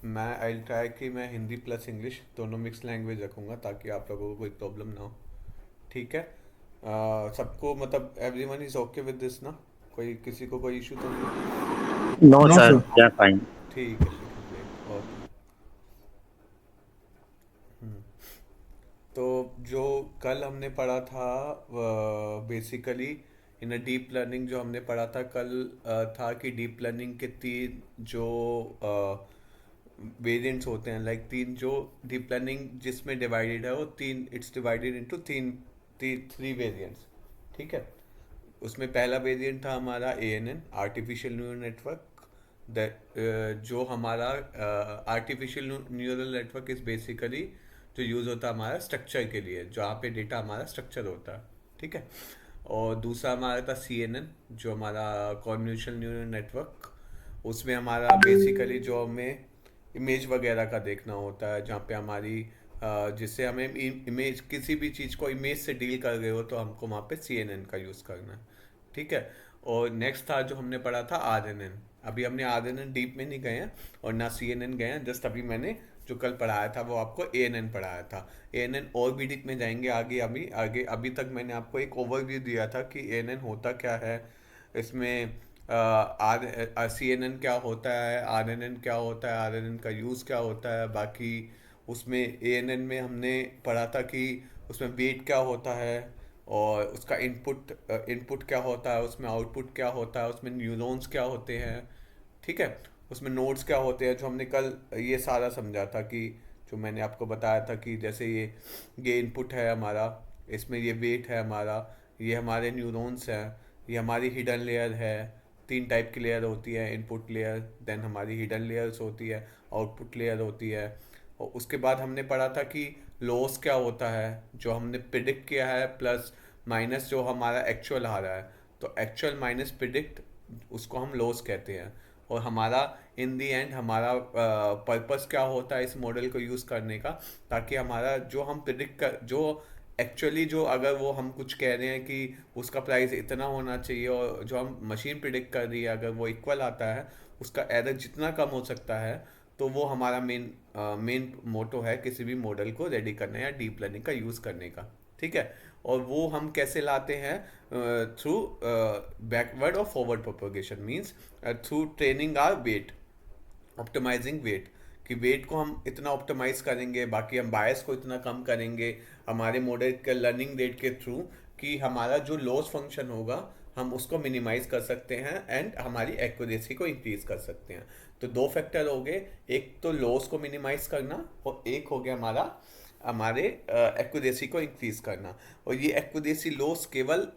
मैं I try कि मैं हिंदी प्लस इंग्लिश दोनों मिक्स लैंग्वेज रखूँगा ताकि आप लोगों को कोई प्रॉब्लम ना हो। ठीक है। सबको मतलब everyone is okay with this ना? कोई किसी को कोई इशू तो नहीं है? No, No, sir. sir. Yeah, fine. ठीक है ग्रेट ओके। हम्म। तो जो कल हमने पढ़ा था बेसिकली इन डीप लर्निंग, जो हमने पढ़ा था कल था कि डीप लर्निंग के तीन जो वेरिएंट्स होते हैं, लाइक तीन जो डीप लर्निंग जिसमें डिवाइडेड है वो तीन, इट्स डिवाइडेड इनटू तीन, थ्री वेरिएंट्स। ठीक है। उसमें पहला वेरिएंट था हमारा ANN, आर्टिफिशियल न्यूरल नेटवर्क। जो हमारा artificial neural network is basically जो यूज़ होता है हमारा स्ट्रक्चर के लिए, जहाँ पे डेटा हमारा स्ट्रक्चर होता है। ठीक है। और दूसरा हमारा था CNN, जो हमारा कॉन्वोल्यूशनल न्यूरल नेटवर्क। उसमें हमारा बेसिकली जो हमें इमेज वगैरह का देखना होता है, जहाँ पे हमारी जिससे हमें इमेज, किसी भी चीज़ को इमेज से डील कर रहे हो तो हमको वहाँ पे CNN का यूज़ करना है। ठीक है। और नेक्स्ट था जो हमने पढ़ा था RNN। अभी हमने RNN डीप में नहीं गए हैं और ना CNN गए हैं, जस्ट अभी मैंने जो कल पढ़ाया था वो आपको ANN पढ़ाया था। ANN और भी डीप में जाएंगे आगे। अभी आगे अभी तक मैंने आपको एक ओवरव्यू दिया था कि ANN होता क्या है, इसमें आर CNN क्या होता है, RNN क्या होता है, RNN का यूज़ क्या होता है। बाकी उसमें ANN में हमने पढ़ा था कि उसमें वेट क्या होता है, और उसका इनपुट क्या होता है, उसमें आउटपुट क्या होता है, उसमें न्यूरॉन्स क्या होते हैं। ठीक है। उसमें नोड्स क्या होते हैं, जो हमने कल ये सारा समझा था कि जो मैंने आपको बताया था कि जैसे ये इनपुट है हमारा, इसमें ये वेट है हमारा, ये हमारे न्यूरॉन्स हैं, ये हमारी हिडन लेयर है। तीन टाइप की लेयर होती है, इनपुट लेयर, देन हमारी हिडन लेयर्स होती है, आउटपुट लेयर होती है। और उसके बाद हमने पढ़ा था कि लॉस क्या होता है, जो हमने प्रिडिक्ट किया है, प्लस माइनस जो हमारा एक्चुअल आ रहा है। तो एक्चुअल माइनस प्रिडिक्ट, उसको हम लॉस कहते हैं। और हमारा इन दी एंड हमारा पर्पस क्या होता है इस मॉडल को यूज़ करने का, ताकि हमारा जो हम प्रिडिक्ट कर, जो एक्चुअली जो अगर वो हम कुछ कह रहे हैं कि उसका प्राइस इतना होना चाहिए और जो हम मशीन प्रिडिक्ट कर रही है अगर वो इक्वल आता है, उसका एरर जितना कम हो सकता है, तो वो हमारा मेन मोटो है किसी भी मॉडल को रेडी करने या डीप लर्निंग का यूज़ करने का। ठीक है। और वो हम कैसे लाते हैं? थ्रू बैकवर्ड और forward propagation, means through training are weight, optimising weight, कि वेट को हम इतना ऑप्टिमाइज करेंगे, बाकी हम बायस को इतना कम करेंगे हमारे मॉडल के लर्निंग रेट के थ्रू, कि हमारा जो लॉस फंक्शन होगा हम उसको मिनिमाइज कर सकते हैं एंड हमारी एक्यूरेसी को इंक्रीज कर सकते हैं। तो दो फैक्टर हो गए, एक तो लॉस को मिनिमाइज करना और एक हो गया हमारा हमारे एक्यूरेसी को इंक्रीज करना। और ये एक्यूरेसी लॉस केवल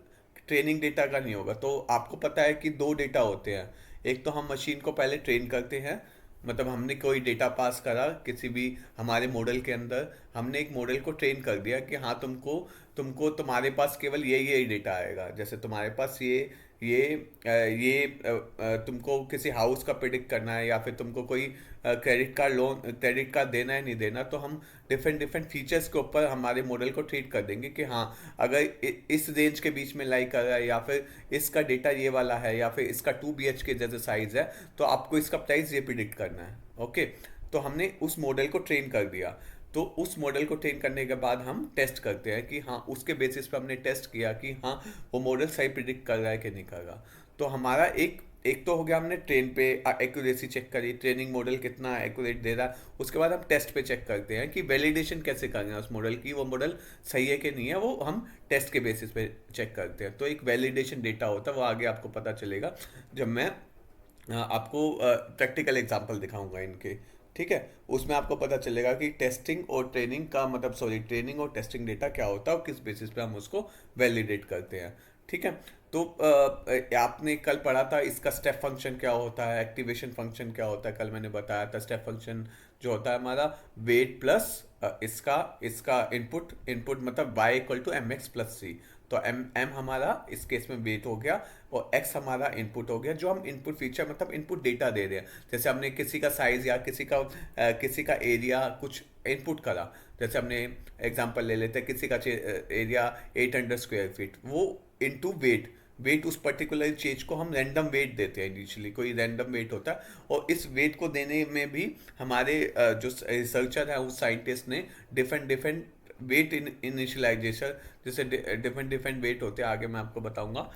ट्रेनिंग डेटा का नहीं होगा। तो आपको पता है कि दो डेटा होते हैं, एक तो हम मशीन को पहले ट्रेन करते हैं, मतलब हमने कोई डेटा पास करा किसी भी हमारे मॉडल के अंदर, हमने एक मॉडल को ट्रेन कर दिया कि हाँ तुमको तुमको तुम्हारे पास केवल यही डेटा आएगा। जैसे तुम्हारे पास तुमको किसी हाउस का प्रिडिक्ट करना है या फिर तुमको कोई क्रेडिट कार्ड देना है नहीं देना, तो हम डिफरेंट डिफरेंट फीचर्स के ऊपर हमारे मॉडल को ट्रीट कर देंगे कि हाँ अगर इस रेंज के बीच में लाई कर रहा है, या फिर इसका डेटा ये वाला है, या फिर इसका 2 BHK जैसे साइज है, तो आपको इसका प्राइस ये प्रिडिक्ट करना है। ओके। तो हमने उस मॉडल को ट्रेन कर दिया। तो उस मॉडल को ट्रेन करने के बाद हम टेस्ट करते हैं कि हाँ उसके बेसिस पे हमने टेस्ट किया कि हाँ वो मॉडल सही प्रिडिक्ट कर रहा है कि नहीं कर रहा। तो हमारा एक एक तो हो गया, हमने ट्रेन पे एक्यूरेसी चेक करी, ट्रेनिंग मॉडल कितना एक्यूरेट दे रहा है। उसके बाद हम टेस्ट पे चेक करते हैं कि वैलिडेशन कैसे कर रहे हैं उस मॉडल की, वो मॉडल सही है कि नहीं है, वो हम टेस्ट के बेसिस पे चेक करते हैं। तो एक वैलिडेशन डेटा होता है, वो आगे आपको पता चलेगा जब मैं आपको प्रैक्टिकल एग्जांपल दिखाऊंगा इनके। ठीक है। उसमें आपको पता चलेगा कि टेस्टिंग और ट्रेनिंग का मतलब, सॉरी, ट्रेनिंग और टेस्टिंग डेटा क्या होता है और किस बेसिस पे हम उसको वैलिडेट करते हैं। ठीक है। तो आपने कल पढ़ा था इसका स्टेप फंक्शन क्या होता है, एक्टिवेशन फंक्शन क्या होता है, कल मैंने बताया था। स्टेप फंक्शन जो होता है हमारा वेट प्लस इसका इसका इनपुट इनपुट मतलब y = mx + c। तो एम एम हमारा इस केस में वेट हो गया और एक्स हमारा इनपुट हो गया, जो हम इनपुट फीचर मतलब इनपुट डेटा दे रहे हैं। जैसे हमने किसी का साइज या किसी का एरिया कुछ इनपुट करा, जैसे हमने एग्जांपल ले लेते हैं, किसी का एरिया 800 स्क्वायर फीट, वो इनटू वेट, वेट उस पर्टिकुलर चीज को हम रैंडम वेट देते हैं, इनिशियली कोई रैंडम वेट होता है, और इस वेट को देने में भी हमारे जो रिसर्चर है उस साइंटिस्ट ने डिफरेंट डिफरेंट वेट इनिशियलाइजेशन, जैसे डिफरेंट डिफरेंट वेट होते हैं, आगे मैं आपको बताऊंगा,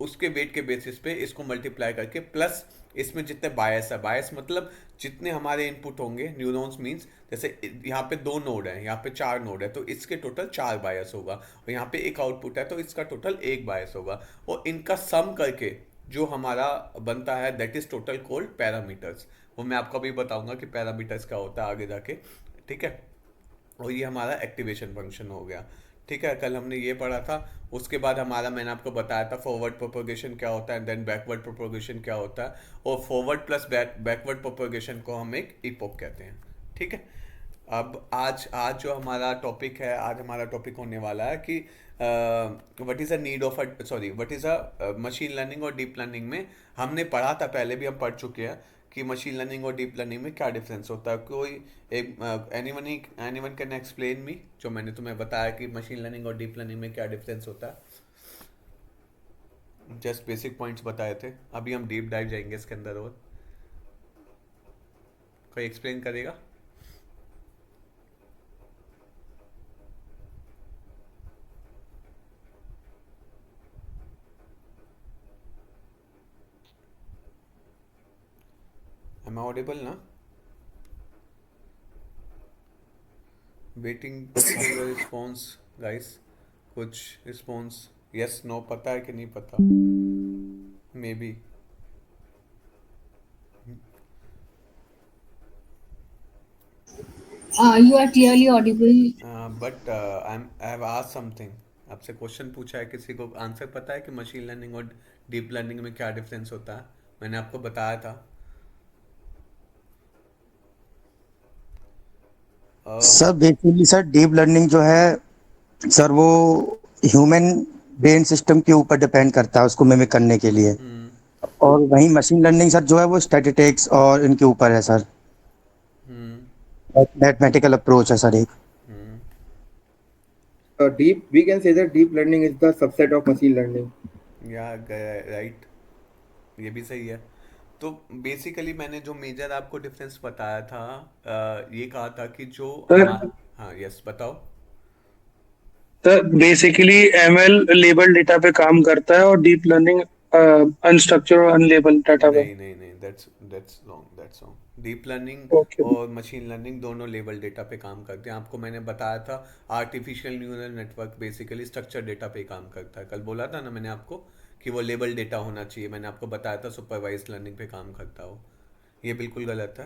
उसके वेट के बेसिस पे इसको मल्टीप्लाई करके, प्लस इसमें जितने बायस है, बायस मतलब जितने हमारे इनपुट होंगे, न्यूरॉन्स मींस जैसे यहाँ पे 2 नोड है, यहाँ पे 4 नोड है, तो इसके टोटल 4 बायस होगा, और यहाँ पे एक आउटपुट है तो इसका टोटल 1 बायस होगा, और इनका सम करके जो हमारा बनता है that is total cold parameters. वो मैं आपको अभी बताऊंगा कि पैरामीटर्स क्या होता है आगे जाके, ठीक है। और ये हमारा एक्टिवेशन फंक्शन हो गया, ठीक है, कल हमने ये पढ़ा था। उसके बाद हमारा, मैंने आपको बताया था फॉरवर्ड प्रोपोगेशन क्या होता है, देन बैकवर्ड प्रोपोगेशन क्या होता है, और फॉरवर्ड प्लस बैकवर्ड प्रोपोगेशन को हम एक इपोक कहते हैं, ठीक है। अब आज आज जो हमारा टॉपिक है, आज हमारा टॉपिक होने वाला है कि what is a need of a, sorry, what is a machine learning और डीप लर्निंग में हमने पढ़ा था, पहले भी हम पढ़ चुके हैं कि मशीन लर्निंग और डीप लर्निंग में क्या डिफरेंस होता है। कोई एक एनीवन कैन एक्सप्लेन मी, जो मैंने तुम्हें बताया कि मशीन लर्निंग और डीप लर्निंग में क्या डिफरेंस होता है, जस्ट बेसिक पॉइंट्स बताए थे, अभी हम डीप डाइव जाएंगे इसके अंदर, और कोई एक्सप्लेन करेगा? एम आई ऑडिबल ना? Waiting for your response guys, कुछ रिस्पॉन्स, यस नो, पता है कि नहीं पता, may be. You are clearly audible. But I have asked something, आपसे क्वेश्चन पूछा है, किसी को आंसर पता है कि मशीन लर्निंग और डीप लर्निंग में क्या डिफरेंस होता है? मैंने आपको बताया था। Sir basically sir deep learning जो है सर वो ह्यूमन ब्रेन सिस्टम के ऊपर डिपेंड करता है उसको मिमिक करने के लिए। हम्म। और वहीं मशीन लर्निंग सर जो है वो स्टैटिस्टिक्स और इनके ऊपर है सर। हम्म। मैथमेटिकल अप्रोच है सर एक। हम्म। Deep, we can say that deep learning is the subset of machine learning. या राइट, ये भी सही है। तो बेसिकली मैंने जो मेजर आपको डिफरेंस बताया था, ये कहा था कि जो सर हाँ यस बताओ। Sir basically ML label data पे काम करता है और डीप लर्निंग अनस्ट्रक्चर्ड और अनलेबल डाटा पे। नहीं नहीं नहीं, that's wrong, that's wrong. Deep learning okay. और मशीन लर्निंग दोनों लेवल डेटा पे काम करते हैं। आपको मैंने बताया था artificial neural network basically structure data पे काम करता है, कल बोला था ना मैंने आपको कि वो लेबल डेटा होना चाहिए, मैंने आपको बताया था सुपरवाइज लर्निंग पे काम करता हो, ये बिल्कुल गलत है।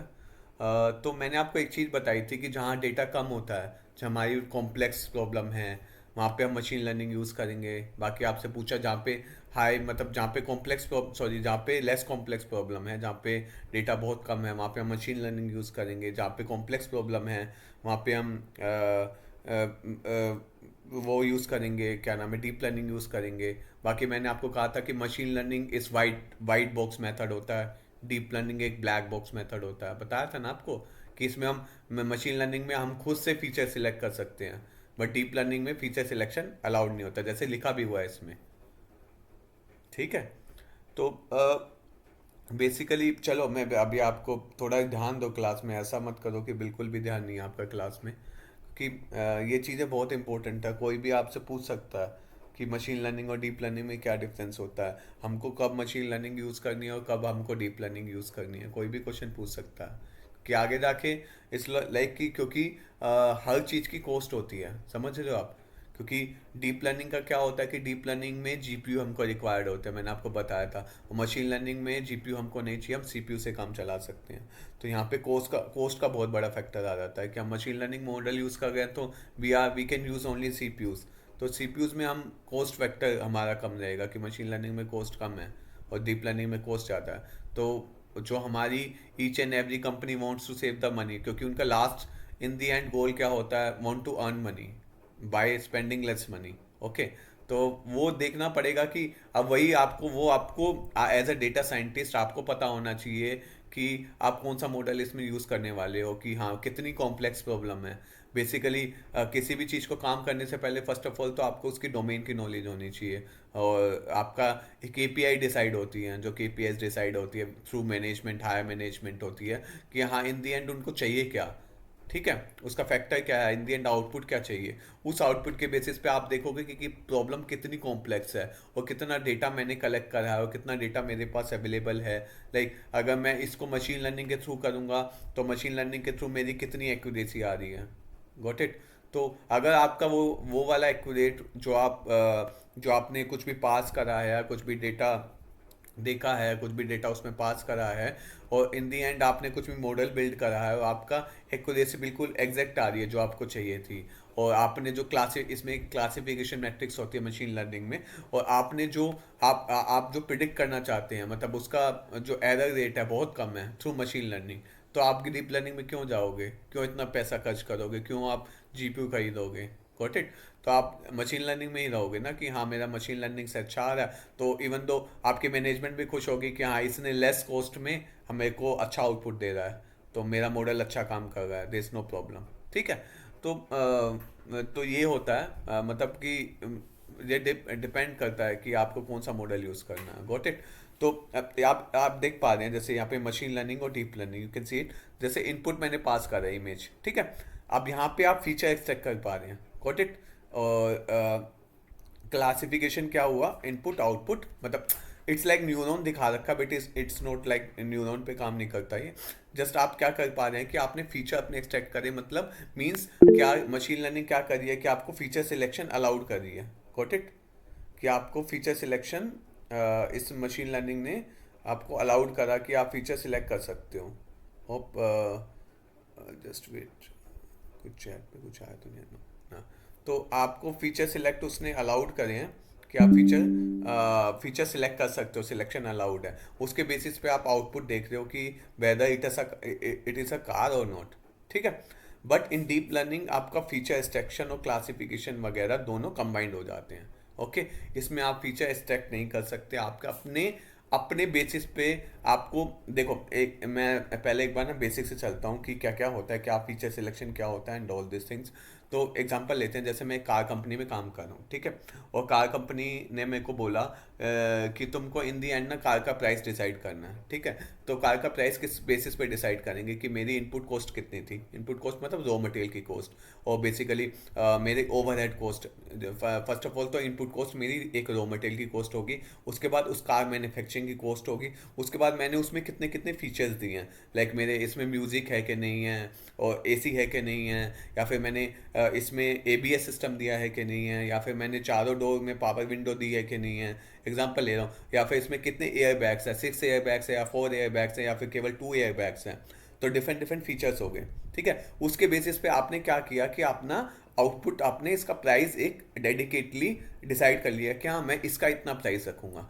तो मैंने आपको एक चीज़ बताई थी कि जहाँ डेटा कम होता है, जहाँ हमारी कॉम्प्लेक्स प्रॉब्लम है, वहाँ पे हम मशीन लर्निंग यूज़ करेंगे। बाकी आपसे पूछा जहाँ पे हाई, मतलब जहाँ पे कॉम्प्लेक्स, सॉरी जहाँ पे लेस कॉम्प्लेक्स प्रॉब्लम है, जहाँ पे डेटा बहुत कम है, वहाँ पे हम मशीन लर्निंग यूज़ करेंगे। जहाँ पे कॉम्प्लेक्स प्रॉब्लम है वहाँ पे हम वो यूज़ करेंगे, क्या नाम है, डीप लर्निंग यूज़ करेंगे। बाकी मैंने आपको कहा था कि मशीन लर्निंग इस वाइट वाइट बॉक्स मेथड होता है, डीप लर्निंग एक ब्लैक बॉक्स मेथड होता है, बताया था ना आपको कि इसमें हम मशीन लर्निंग में हम खुद से फीचर सिलेक्ट कर सकते हैं, बट डीप लर्निंग में फीचर सिलेक्शन अलाउड नहीं होता, जैसे लिखा भी हुआ है इसमें, ठीक है। तो बेसिकली चलो, मैं अभी आपको थोड़ा ध्यान दो क्लास में, ऐसा मत करो कि बिल्कुल भी ध्यान नहीं है आपका क्लास में, कि ये चीज़ें बहुत इंपॉर्टेंट है। कोई भी आपसे पूछ सकता है कि मशीन लर्निंग और डीप लर्निंग में क्या डिफरेंस होता है, हमको कब मशीन लर्निंग यूज़ करनी है और कब हमको डीप लर्निंग यूज़ करनी है, कोई भी क्वेश्चन पूछ सकता है कि आगे जाके इस लाइक की, क्योंकि हर चीज़ की कॉस्ट होती है, समझ रहे हो आप। क्योंकि डीप लर्निंग का क्या होता है कि डीप लर्निंग में जीपीयू हमको रिक्वायर्ड होते हैं, मैंने आपको बताया था, और मशीन लर्निंग में जीपीयू हमको नहीं चाहिए, हम सीपीयू से काम चला सकते हैं। तो यहाँ पे कॉस्ट का बहुत बड़ा फैक्टर आ जाता है कि हम मशीन लर्निंग मॉडल यूज़ कर रहे हैं तो we can use only CPUs. तो सीपीयूज में हम कॉस्ट फैक्टर हमारा कम रहेगा कि मशीन लर्निंग में कॉस्ट कम है और डीप लर्निंग में कॉस्ट ज़्यादा है। तो जो हमारी each and every company wants to save the money, क्योंकि उनका last in the end goal क्या होता है, want to earn money by spending less money, okay. तो वो देखना पड़ेगा कि अब वही आपको, वो आपको एज अ डेटा साइंटिस्ट आपको पता होना चाहिए कि आप कौन सा मॉडल इसमें यूज़ करने वाले हो, कि हाँ कितनी कॉम्प्लेक्स प्रॉब्लम है। बेसिकली किसी भी चीज़ को काम करने से पहले फर्स्ट ऑफ ऑल तो आपको उसकी डोमेन की नॉलेज होनी चाहिए, और आपका एक केपीआई डिसाइड होती है, जो केपीआई डिसाइड होती है थ्रू मैनेजमेंट, हायर मैनेजमेंट होती है कि हाँ इन दी एंड उनको चाहिए क्या, ठीक है, उसका फैक्टर क्या है, इन दी एंड आउटपुट क्या चाहिए। उस आउटपुट के बेसिस पे आप देखोगे कि प्रॉब्लम कितनी कॉम्प्लेक्स है और कितना डेटा मैंने कलेक्ट करा है और कितना डेटा मेरे पास अवेलेबल है। लाइक अगर मैं इसको मशीन लर्निंग के थ्रू करूँगा तो मशीन लर्निंग के थ्रू मेरी कितनी एक्यूरेसी आ रही है, गॉट इट। तो अगर आपका वो वाला एक्यूरेट जो आपने कुछ भी पास करा है, कुछ भी डेटा देखा है, कुछ भी डेटा उसमें पास करा है, और इन दी एंड आपने कुछ भी मॉडल बिल्ड करा है और आपका एक्यूरेसी बिल्कुल एग्जैक्ट आ रही है जो आपको चाहिए थी, और आपने जो इसमें क्लासिफिकेशन मैट्रिक्स होती है मशीन लर्निंग में, और आपने जो आप जो प्रिडिक्ट करना चाहते हैं, मतलब उसका जो एरर रेट है बहुत कम है थ्रू मशीन लर्निंग, तो आप डीप लर्निंग में क्यों जाओगे, क्यों इतना पैसा खर्च करोगे, क्यों आप जीपीयू खरीदोगे, गॉट इट। तो आप मशीन लर्निंग में ही रहोगे ना कि हाँ मेरा मशीन लर्निंग से अच्छा आ रहा है, तो इवन दो आपकी मैनेजमेंट भी खुश होगी कि हाँ इसने लेस कॉस्ट में हमें को अच्छा आउटपुट दे रहा है, तो मेरा मॉडल अच्छा काम कर रहा है, देयर इज नो प्रॉब्लम, ठीक है। तो ये होता है, मतलब कि ये डिपेंड करता है कि आपको कौन सा मॉडल यूज़ करना है, गॉट इट। तो आप देख पा रहे हैं जैसे यहाँ पे मशीन लर्निंग और deep learning, you can see it, जैसे इनपुट मैंने पास करा है इमेज, ठीक है, अब यहाँ पे आप फीचर एक्सट्रैक्ट कर पा रहे हैं, गॉट इट। और क्लासिफिकेशन क्या हुआ, इनपुट आउटपुट, मतलब इट्स लाइक न्यूरॉन दिखा रखा, but it's not like neuron पे काम नहीं करता ये। जस्ट आप क्या कर पा रहे हैं कि आपने फीचर अपने एक्सट्रैक्ट करे, मतलब मींस क्या मशीन लर्निंग क्या कर रही है कि आपको फीचर सिलेक्शन अलाउड कर रही है, गॉट इट, कि आपको फीचर सिलेक्शन इस मशीन लर्निंग ने आपको अलाउड करा कि आप फीचर सिलेक्ट कर सकते हो। होप जस्ट वेट, कुछ चैट पे कुछ आया तो नहीं है ना, तो आपको फीचर सिलेक्ट उसने अलाउड करे हैं कि आप फीचर सिलेक्ट कर सकते हो, सिलेक्शन अलाउड है, उसके बेसिस पे आप आउटपुट देख रहे हो कि whether it is a car और नॉट, ठीक है। बट इन डीप लर्निंग आपका फीचर एक्सट्रैक्शन और क्लासिफिकेशन वगैरह दोनों कंबाइंड हो जाते हैं, ओके। इसमें आप फीचर एक्सट्रैक्ट नहीं कर सकते, आपके अपने अपने बेसिस पे आपको देखो, एक मैं पहले एक बार ना बेसिक से चलता हूँ कि क्या क्या होता है, क्या फीचर सिलेक्शन क्या होता है एंड ऑल दिस थिंग्स। तो एग्जांपल लेते हैं, जैसे मैं एक कार कंपनी में काम कर रहा हूँ, ठीक है, और कार कंपनी ने मेरे को बोला कि तुमको इन दी एंड ना कार का प्राइस डिसाइड करना है, ठीक है। तो कार का प्राइस किस बेसिस पे डिसाइड करेंगे कि मेरी इनपुट कॉस्ट कितनी थी, इनपुट कॉस्ट मतलब रॉ मटेरियल की कॉस्ट, और बेसिकली मेरे overhead cost. First of all तो इनपुट कॉस्ट मेरी एक रॉ मटेरियल की कॉस्ट होगी, उसके बाद उस कार मैन्युफैक्चरिंग की कॉस्ट होगी, उसके बाद मैंने उसमें कितने कितने फीचर्स दिए हैं, लाइक मेरे इसमें म्यूज़िक है कि नहीं है, और एसी है कि नहीं है, या फिर मैंने इसमें एबीएस सिस्टम दिया है कि नहीं है, या फिर मैंने चारों डोर में पावर विंडो दी है कि नहीं है, एग्जांपल ले रहा हूँ, या फिर इसमें कितने एयर बैग्स है, 6 एयर बैग्स है या 4 एयर बैग्स है या फिर केवल 2 एयर बैग्स हैं, तो डिफरेंट डिफरेंट फीचर्स हो गए, ठीक है। उसके बेसिस पे आपने क्या किया कि अपना आउटपुट, आपने इसका प्राइस एक डेडिकेटली डिसाइड कर लिया कि हाँ मैं इसका इतना प्राइस रखूँगा,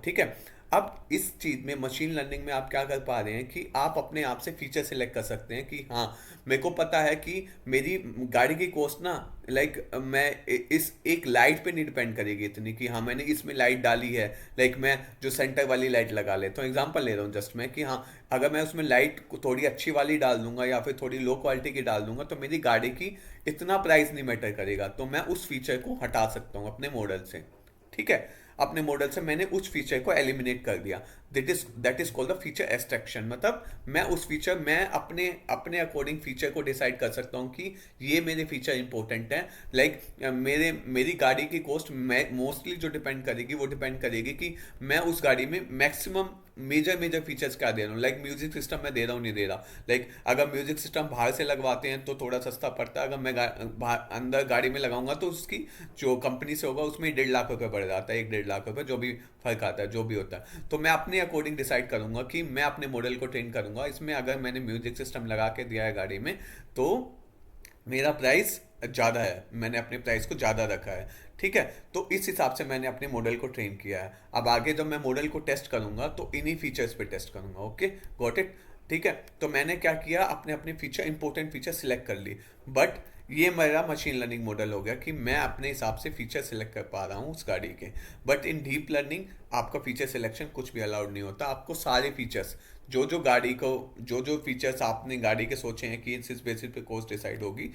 ठीक है। अब इस चीज़ में मशीन लर्निंग में आप क्या कर पा रहे हैं कि आप अपने आप से फीचर सेलेक्ट कर सकते हैं कि हाँ मेरे को पता है कि मेरी गाड़ी की कॉस्ट ना, लाइक मैं इस एक लाइट पे नहीं डिपेंड करेगी इतनी कि हाँ मैंने इसमें लाइट डाली है, लाइक मैं जो सेंटर वाली लाइट लगा लेता हूँ, एग्जांपल ले रहा हूँ जस्ट मैं कि हाँ अगर मैं उसमें लाइट को थोड़ी अच्छी वाली डाल दूंगा या फिर थोड़ी लो क्वालिटी की डाल दूंगा तो मेरी गाड़ी की इतना प्राइस नहीं मैटर करेगा, तो मैं उस फीचर को हटा सकता हूँ अपने मॉडल से, ठीक है। अपने मॉडल से मैंने उस फीचर को एलिमिनेट कर दिया, that is called the feature extraction. मतलब मैं अपने अकॉर्डिंग फीचर को डिसाइड कर सकता हूँ कि ये मेरे फीचर इंपॉर्टेंट है, लाइक मेरी गाड़ी की कॉस्ट मोस्टली जो डिपेंड करेगी कि मैं उस गाड़ी में मैक्सिमम मेजर फीचर्स क्या दे रहा हूँ, लाइक म्यूजिक सिस्टम मैं दे रहा हूँ नहीं दे रहा, लाइक अगर म्यूजिक सिस्टम बाहर से लगवाते हैं तो थोड़ा सस्ता पड़ता है, अगर मैं अंदर गाड़ी में लगाऊंगा तो उसकी जो कंपनी से होगा उसमें 1.5 लाख रुपये पड़ जाता है, 1.5 लाख रुपये, जो भी फर्क आता है जो भी होता है। तो मैं अपने अकॉर्डिंग डिसाइड करूंगा कि मैं अपने मॉडल को ट्रेन करूंगा, इसमें अगर मैंने म्यूजिक सिस्टम लगा के दिया है गाड़ी में तो मेरा प्राइस ज़्यादा है, मैंने अपने प्राइस को ज़्यादा रखा है, ठीक है। तो इस हिसाब से मैंने अपने मॉडल को ट्रेन किया है। अब आगे जब मैं मॉडल को टेस्ट करूंगा तो इन्हीं फीचर्स पे टेस्ट करूंगा, ओके गॉट इट, ठीक है। तो मैंने क्या किया, अपने फीचर इंपॉर्टेंट फीचर सिलेक्ट कर ली, बट ये मेरा मशीन लर्निंग मॉडल हो गया कि मैं अपने हिसाब से फीचर सेलेक्ट कर पा रहा हूँ उस गाड़ी के। बट इन डीप लर्निंग आपका फीचर सिलेक्शन कुछ भी अलाउड नहीं होता, आपको सारे फीचर्स जो जो गाड़ी को जो फीचर्स आपने गाड़ी के सोचे हैं कि इस बेसिस पे कॉस्ट डिसाइड होगी,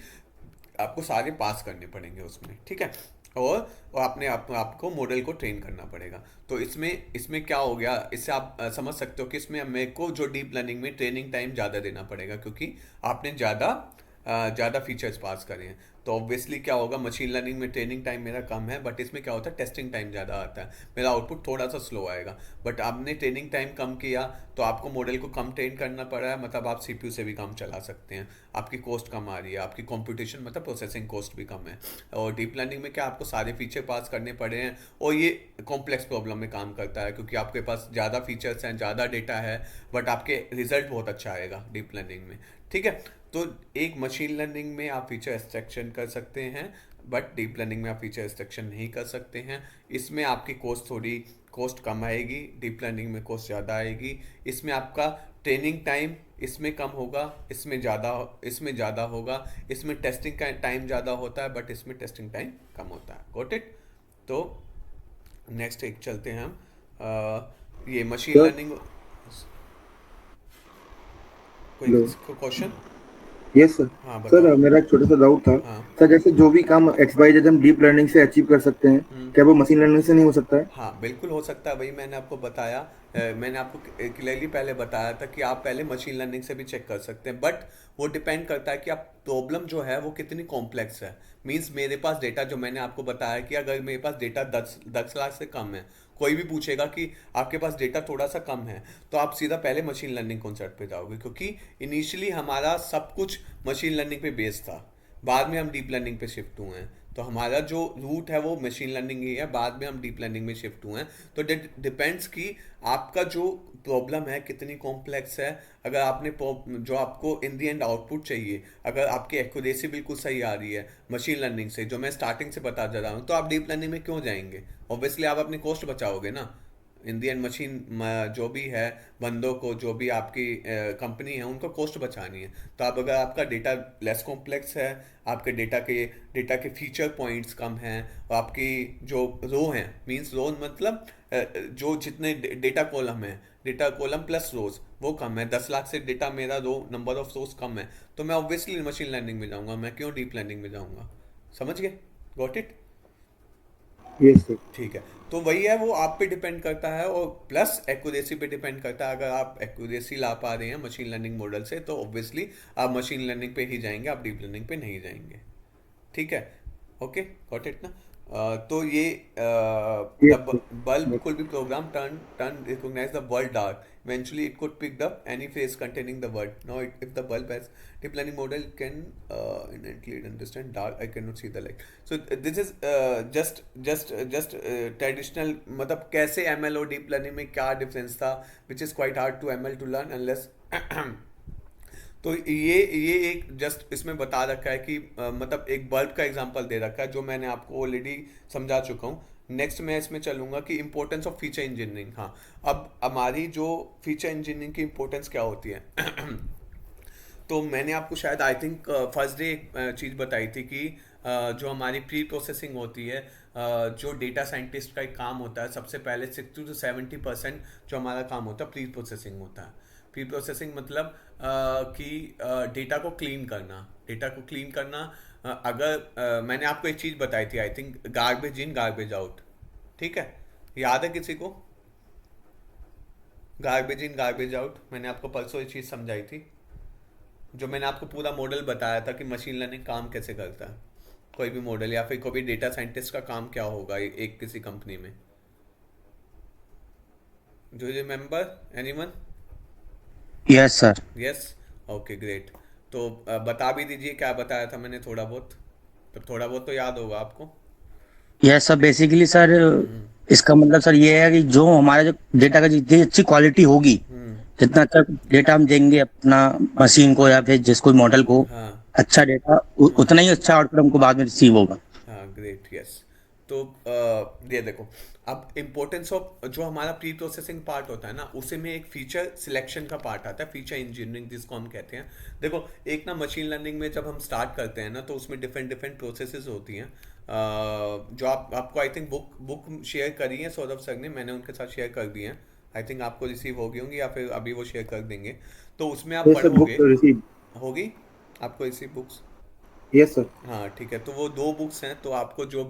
आपको सारे पास करने पड़ेंगे उसमें, ठीक है। और आपने आपको मॉडल को ट्रेन करना पड़ेगा। तो इसमें इसमें क्या हो गया, इससे आप समझ सकते हो कि इसमें मेरे को जो डीप लर्निंग में ट्रेनिंग टाइम ज़्यादा देना पड़ेगा, क्योंकि आपने ज़्यादा फीचर्स पास करे हैं। तो ऑब्वियसली क्या होगा, मशीन लर्निंग में ट्रेनिंग टाइम मेरा कम है, बट इसमें क्या होता है टेस्टिंग टाइम ज़्यादा आता है, मेरा आउटपुट थोड़ा सा स्लो आएगा। बट आपने ट्रेनिंग टाइम कम किया तो आपको मॉडल को कम ट्रेन करना पड़ा है, मतलब आप सीपीयू से भी काम चला सकते हैं, आपकी कॉस्ट कम आ रही है, आपकी कंप्यूटेशन मतलब प्रोसेसिंग कॉस्ट भी कम है। और डीप लर्निंग में क्या आपको सारे फीचर पास करने पड़े हैं, और ये कॉम्प्लेक्स प्रॉब्लम में काम करता है, क्योंकि आपके पास ज़्यादा फीचर्स हैं, ज़्यादा डेटा है, बट आपके रिजल्ट बहुत अच्छा आएगा डीप लर्निंग में, ठीक है। तो एक मशीन लर्निंग में आप फीचर एक्सट्रैक्शन कर सकते हैं, बट डीप लर्निंग में आप फीचर एक्सट्रैक्शन नहीं कर सकते हैं। इसमें आपकी कॉस्ट कम आएगी, डीप लर्निंग में कॉस्ट ज़्यादा आएगी। इसमें आपका ट्रेनिंग टाइम इसमें कम होगा, इसमें ज़्यादा होगा। इसमें टेस्टिंग का टाइम ज़्यादा होता है, बट इसमें टेस्टिंग टाइम कम होता है। Got it. तो नेक्स्ट एक चलते हैं हम, ये मशीन सर लर्निंग। कोई हेलो। क्वेश्चन? Yes sir. हाँ सर बताओ। मेरा एक छोटा सा डाउट था। हाँ। सर जैसे जो भी काम एक्स वाई जेड हम डीप लर्निंग से अचीव कर सकते हैं, क्या वो मशीन लर्निंग से नहीं हो सकता है? हाँ बिल्कुल हो सकता है, वही मैंने आपको बताया। मैंने आपको क्लियरली पहले बताया था कि आप पहले मशीन लर्निंग से भी चेक कर सकते हैं, बट वो डिपेंड करता है कि आप प्रॉब्लम जो है वो कितनी कॉम्प्लेक्स है। मींस मेरे पास डेटा, जो मैंने आपको बताया कि अगर मेरे पास डेटा 10 लाख से कम है, कोई भी पूछेगा कि आपके पास डेटा थोड़ा सा कम है, तो आप सीधा पहले मशीन लर्निंग कॉन्सेप्ट पे जाओगे, क्योंकि इनिशियली हमारा सब कुछ मशीन लर्निंग पे बेस्ड था, बाद में हम डीप लर्निंग पे शिफ्ट हुए हैं। तो हमारा जो रूट है वो मशीन लर्निंग ही है, बाद में हम डीप लर्निंग में शिफ्ट हुए हैं। तो डिपेंड्स कि आपका जो प्रॉब्लम है कितनी कॉम्प्लेक्स है। अगर आपने जो आपको इन दी एंड आउटपुट चाहिए, अगर आपकी एक्यूरेसी बिल्कुल सही आ रही है मशीन लर्निंग से, जो मैं स्टार्टिंग से बता जा रहा हूँ, तो आप डीप लर्निंग में क्यों जाएंगे? ऑब्वियसली आप अपनी कॉस्ट बचाओगे ना। इन दी एंड मशीन जो भी है, बंदों को, जो भी आपकी कंपनी है, उनको कॉस्ट बचानी है। तो आप, अगर आपका डेटा लेस कॉम्प्लेक्स है, आपके डेटा के फीचर पॉइंट्स कम हैं, और आपकी जो रो हैं, मींस रो मतलब जो जितने डेटा कॉलम है, डेटा कॉलम प्लस रोज वो कम है, 10 लाख से डेटा मेरा रो नंबर ऑफ रोज कम है, तो मैं ऑब्वियसली मशीन लर्निंग में जाऊंगा, मैं क्यों डीप लर्निंग में जाऊंगा? समझ गए? Got it. Yes sir. ठीक है। तो वही है, वो आप पे डिपेंड करता है, और प्लस एक्यूरेसी पे डिपेंड करता है। अगर आप एक्यूरेसी ला पा रहे हैं मशीन लर्निंग मॉडल से, तो ऑब्वियसली आप मशीन लर्निंग पे ही जाएंगे, आप डीप लर्निंग पे नहीं जाएंगे। ठीक है। ओके, गॉट इट ना। तो ये yes the bulb could be programmed turn recognize the word dark. Eventually, it could pick up any phrase containing the word. Now, if the bulb has deep learning model can innately understand dark, I cannot see the light. So this is just traditional. मतलब कैसे ML और deep learning में क्या difference था, which is quite hard to ML to learn unless तो ये एक just इसमें बता रखा है कि मतलब एक बल्ब का एग्जांपल दे रखा है, जो मैंने आपको ऑलरेडी समझा चुका हूँ। नेक्स्ट मैं इसमें चलूंगा कि इंपॉर्टेंस ऑफ फीचर इंजीनियरिंग। हाँ, अब हमारी जो फीचर इंजीनियरिंग की इंपॉर्टेंस क्या होती है तो मैंने आपको शायद आई थिंक फर्स्ट डे एक चीज़ बताई थी कि जो हमारी प्री प्रोसेसिंग होती है, जो डेटा साइंटिस्ट का एक काम होता है, सबसे पहले 60 to 70% जो हमारा काम होता है प्री प्रोसेसिंग होता है। प्री प्रोसेसिंग मतलब कि डेटा को क्लीन करना। अगर मैंने आपको एक चीज़ बताई थी I think, garbage in garbage out. ठीक है, याद है किसी को? गार्बेज इन गार्बेज आउट मैंने आपको परसों ये चीज़ समझाई थी, जो मैंने आपको पूरा मॉडल बताया था कि मशीन लर्निंग काम कैसे करता है, कोई भी मॉडल या फिर कोई भी डेटा साइंटिस्ट का काम क्या होगा एक किसी कंपनी में। Do you remember anyone? Yes sir. Yes, okay great. तो बता भी दीजिए क्या बताया था मैंने, थोड़ा बहुत, तो थोड़ा बहुत तो याद होगा आपको। यस सर, बेसिकली सर इसका मतलब सर ये है कि जो हमारा जो डेटा का जितनी अच्छी क्वालिटी होगी, जितना अच्छा डेटा हम देंगे अपना मशीन को या फिर जिस कोई मॉडल को हाँ अच्छा डेटा, उतना ही अच्छा आउटपुट हमको बाद में रिसीव होगा। हाँ, ग्रेट, यस। तो ये देखो, अब इम्पोर्टेंस ऑफ जो हमारा प्री प्रोसेसिंग पार्ट होता है ना, उसी में एक फीचर सिलेक्शन का पार्ट आता है, फीचर इंजीनियरिंग जिसको हम कहते हैं। देखो, एक ना मशीन लर्निंग में जब हम स्टार्ट करते हैं ना, तो उसमें डिफरेंट डिफरेंट प्रोसेसेस होती हैं, जो आपको आई थिंक बुक शेयर करी है सौरभ सर ने, मैंने उनके साथ शेयर कर दी है, आई थिंक आपको रिसीव होगी होंगी, या फिर अभी वो शेयर कर देंगे। तो उसमें आप यस सर, बुक पढ़ोगे, रिसीव। होगी आपको रिसीव बुक्स? Yes sir. हाँ ठीक है, तो वो 2 बुक्स हैं, तो आपको जो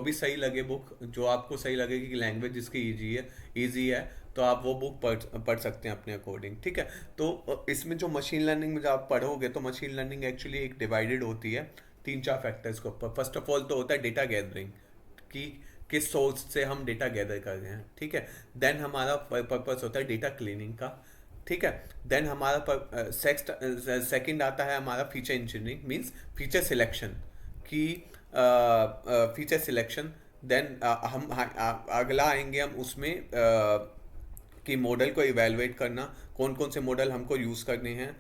भी सही लगे बुक, जो आपको सही लगे कि लैंग्वेज जिसकी इजी है, तो आप वो बुक पढ़ सकते हैं अपने अकॉर्डिंग, ठीक है। तो इसमें जो मशीन लर्निंग में जब आप पढ़ोगे, तो मशीन लर्निंग एक्चुअली एक डिवाइडेड होती है 3-4 फैक्टर्स के ऊपर। फर्स्ट ऑफ ऑल तो होता है डेटा गैदरिंग, कि किस सोर्स से हम डेटा गैदर कर रहे हैं, ठीक है। देन हमारा पर्पस होता है डेटा क्लीनिंग का, ठीक है। देन हमारा सेकंड आता है हमारा feature engineering, means feature selection, कि फीचर सिलेक्शन। देन हम अगला आएंगे हम उसमें, कि मॉडल को इवेलुएट करना, कौन कौन से मॉडल हमको यूज़ करने हैं,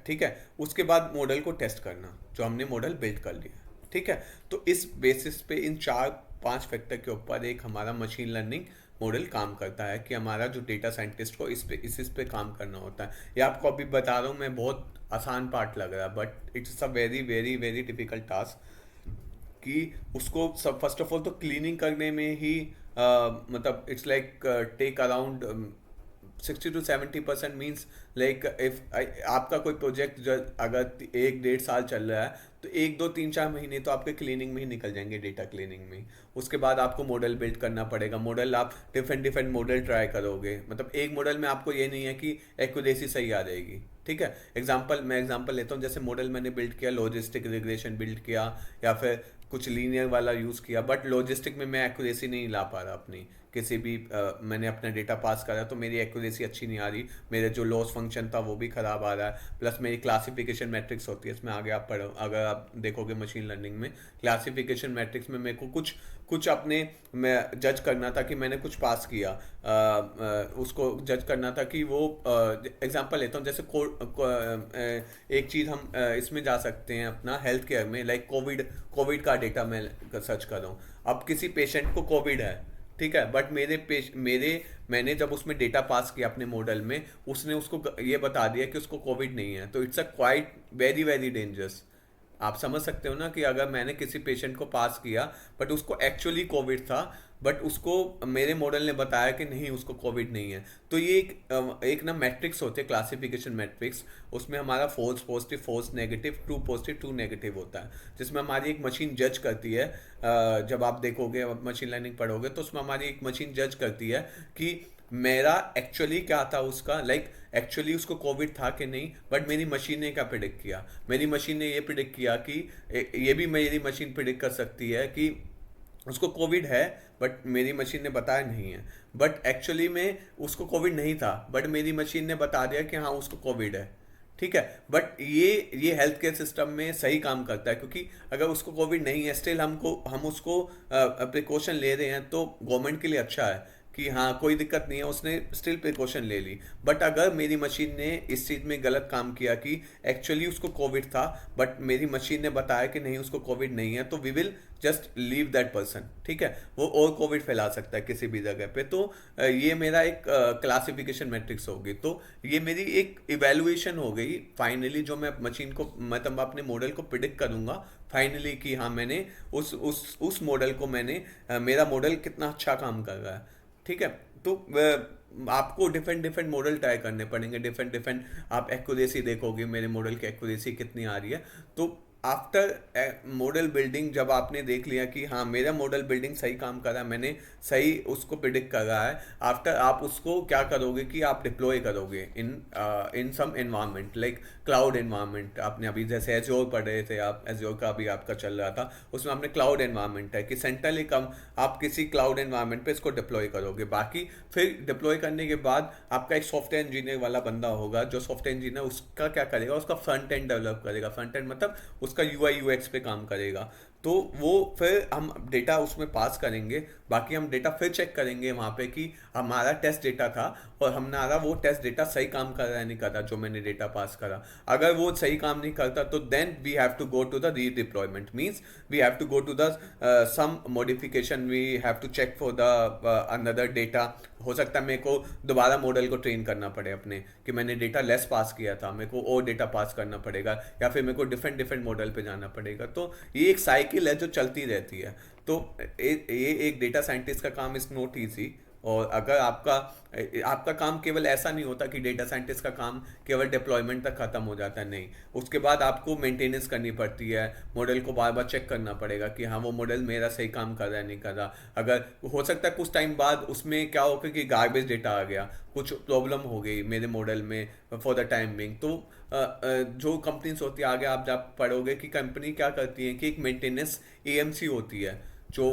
ठीक है। उसके बाद मॉडल को टेस्ट करना, जो हमने मॉडल बिल्ड कर लिया, ठीक है। तो इस बेसिस पे इन 4-5 फैक्टर के ऊपर एक हमारा मशीन लर्निंग मॉडल काम करता है, कि हमारा जो डेटा साइंटिस्ट को इस पे काम करना होता है। ये आपको अभी बता रहा हूँ मैं, बहुत आसान पार्ट लग रहा है, but it's a very very very difficult task, कि उसको सब फर्स्ट ऑफ ऑल तो क्लीनिंग करने में ही मतलब it's like take around 60-70%, means like if आपका कोई प्रोजेक्ट जो अगर 1-1.5 साल चल रहा है, तो 1-2-3-4 महीने तो आपके क्लीनिंग में ही निकल जाएंगे, डेटा क्लीनिंग में। उसके बाद आपको मॉडल बिल्ड करना पड़ेगा, मॉडल आप डिफरेंट डिफरेंट मॉडल ट्राई करोगे, मतलब एक मॉडल में आपको ये नहीं है कि एक्यूरेसी सही आ जाएगी, ठीक है। मैं एग्जांपल लेता हूँ, जैसे मॉडल मैंने बिल्ड किया, लॉजिस्टिक रिग्रेशन बिल्ड किया, या फिर कुछ लीनियर वाला यूज़ किया, बट लॉजिस्टिक में मैं एक्यूरेसी नहीं ला पा रहा अपनी, किसी भी मैंने अपना डेटा पास करा तो मेरी एक्यूरेसी अच्छी नहीं आ रही, मेरे जो लॉस फंक्शन था वो भी ख़राब आ रहा है, प्लस मेरी क्लासिफिकेशन मैट्रिक्स होती है, इसमें आगे आप पढ़ो, अगर आप देखोगे मशीन लर्निंग में क्लासिफिकेशन मैट्रिक्स में मेरे को कुछ अपने मैं जज करना था कि मैंने कुछ पास किया, उसको जज करना था कि वो एग्जांपल लेता हूँ, जैसे एक चीज़ हम इसमें जा सकते हैं अपना हेल्थ केयर में, लाइक कोविड का डेटा मैं सर्च कर रहा हूँ। अब किसी पेशेंट को कोविड है, ठीक है, बट मैंने जब उसमें डेटा पास किया अपने मॉडल में, उसने उसको ये बता दिया कि उसको कोविड नहीं है, तो it's a quite very very dangerous. आप समझ सकते हो ना, कि अगर मैंने किसी पेशेंट को पास किया बट उसको एक्चुअली कोविड था, बट उसको मेरे मॉडल ने बताया कि नहीं उसको कोविड नहीं है, तो ये एक ना मैट्रिक्स होते हैं, क्लासिफिकेशन मैट्रिक्स, उसमें हमारा false positive, false negative, true positive, true negative होता है, जिसमें हमारी एक मशीन जज करती है। जब आप देखोगे मशीन लर्निंग पढ़ोगे, तो उसमें हमारी एक मशीन जज करती है कि मेरा एक्चुअली क्या था, उसका लाइक एक्चुअली उसको कोविड था कि नहीं, बट मेरी मशीन ने क्या प्रिडिक्ट किया, मेरी मशीन ने ये प्रिडिक्ट किया कि ये भी मेरी मशीन प्रिडिक्ट कर सकती है कि उसको कोविड है, बट मेरी मशीन ने बताया नहीं है, बट एक्चुअली में उसको कोविड नहीं था, बट मेरी मशीन ने बता दिया कि हाँ उसको कोविड है, ठीक है। बट ये हेल्थ केयर सिस्टम में सही काम करता है, क्योंकि अगर उसको कोविड नहीं है, स्टिल हम उसको प्रिकॉशन ले रहे हैं, तो गवर्नमेंट के लिए अच्छा है कि हाँ कोई दिक्कत नहीं है, उसने स्टिल प्रिकॉशन ले ली। बट अगर मेरी मशीन ने इस चीज़ में गलत काम किया कि एक्चुअली उसको कोविड था, बट मेरी मशीन ने बताया कि नहीं उसको कोविड नहीं है, तो we will just leave that person, ठीक है, वो और कोविड फैला सकता है किसी भी जगह पे। तो ये मेरा एक क्लासिफिकेशन मैट्रिक्स होगी, तो ये मेरी एक इवेल्युएशन हो गई फाइनली, जो मैं मशीन को मतलब अपने मॉडल को प्रिडिक्ट करूंगा फाइनली कि हाँ मैंने उस मॉडल को मेरा मॉडल कितना अच्छा काम कर रहा है, ठीक है। तो आपको डिफरेंट मॉडल ट्राई करने पड़ेंगे, डिफरेंट आप एक्यूरेसी देखोगे, मेरे मॉडल की एक्यूरेसी कितनी आ रही है। तो आफ्टर मॉडल बिल्डिंग जब आपने देख लिया कि हाँ मेरा मॉडल बिल्डिंग सही काम कर रहा है, मैंने सही उसको प्रिडिक्ट कर रहा है, आफ्टर आप उसको क्या करोगे कि आप डिप्लॉय करोगे इन सम एनवायरनमेंट, लाइक क्लाउड एनवायरनमेंट। आपने अभी जैसे एज्योर पढ़ रहे थे, आप एज्योर का अभी आपका चल रहा था, उसमें आपने क्लाउड एनवायरनमेंट है कि सेंट्रली आप किसी क्लाउड एनवायरनमेंट पे इसको डिप्लॉय करोगे। बाकी फिर डिप्लॉय करने के बाद आपका एक सॉफ्टवेयर इंजीनियर वाला बंदा होगा, जो सॉफ्टवेयर इंजीनियर उसका क्या करेगा, उसका फ्रंट एंड डेवलप करेगा, फ्रंट एंड मतलब उसका UI UX पे काम करेगा। तो वो फिर हम डेटा उसमें पास करेंगे, बाकी हम डेटा फिर चेक करेंगे वहाँ पे कि हमारा टेस्ट डेटा था और हमारा वो टेस्ट डेटा सही काम कर रहा है नहीं कर रहा, जो मैंने डेटा पास करा। अगर वो सही काम नहीं करता तो then we have to go to the redeployment, means we have to go to the some modification, we have to check for the another data. हो सकता है मेरे को दोबारा मॉडल को ट्रेन करना पड़े अपने, कि मैंने डेटा लेस पास किया था, मेरे को और डेटा पास करना पड़ेगा, या फिर मेरे को डिफरेंट डिफरेंट मॉडल पे जाना पड़ेगा। तो ये एक साइकिल है जो चलती रहती है। तो ये एक डेटा साइंटिस्ट का काम इज नॉट ईजी। और अगर आपका काम केवल ऐसा नहीं होता कि डेटा साइंटिस्ट का काम केवल डिप्लॉयमेंट तक खत्म हो जाता है, नहीं, उसके बाद आपको मेंटेनेंस करनी पड़ती है, मॉडल को बार बार चेक करना पड़ेगा कि हाँ वो मॉडल मेरा सही काम कर रहा है नहीं कर रहा। अगर हो सकता है कुछ टाइम बाद उसमें क्या होगा कि गार्बेज डेटा आ गया, कुछ प्रॉब्लम हो गई मेरे मॉडल में फॉर द टाइम बिंग, तो जो कंपनीज होती है आगे आप जब पढ़ोगे कि कंपनी क्या करती है कि एक मेंटेनेंस एएमसी होती है, जो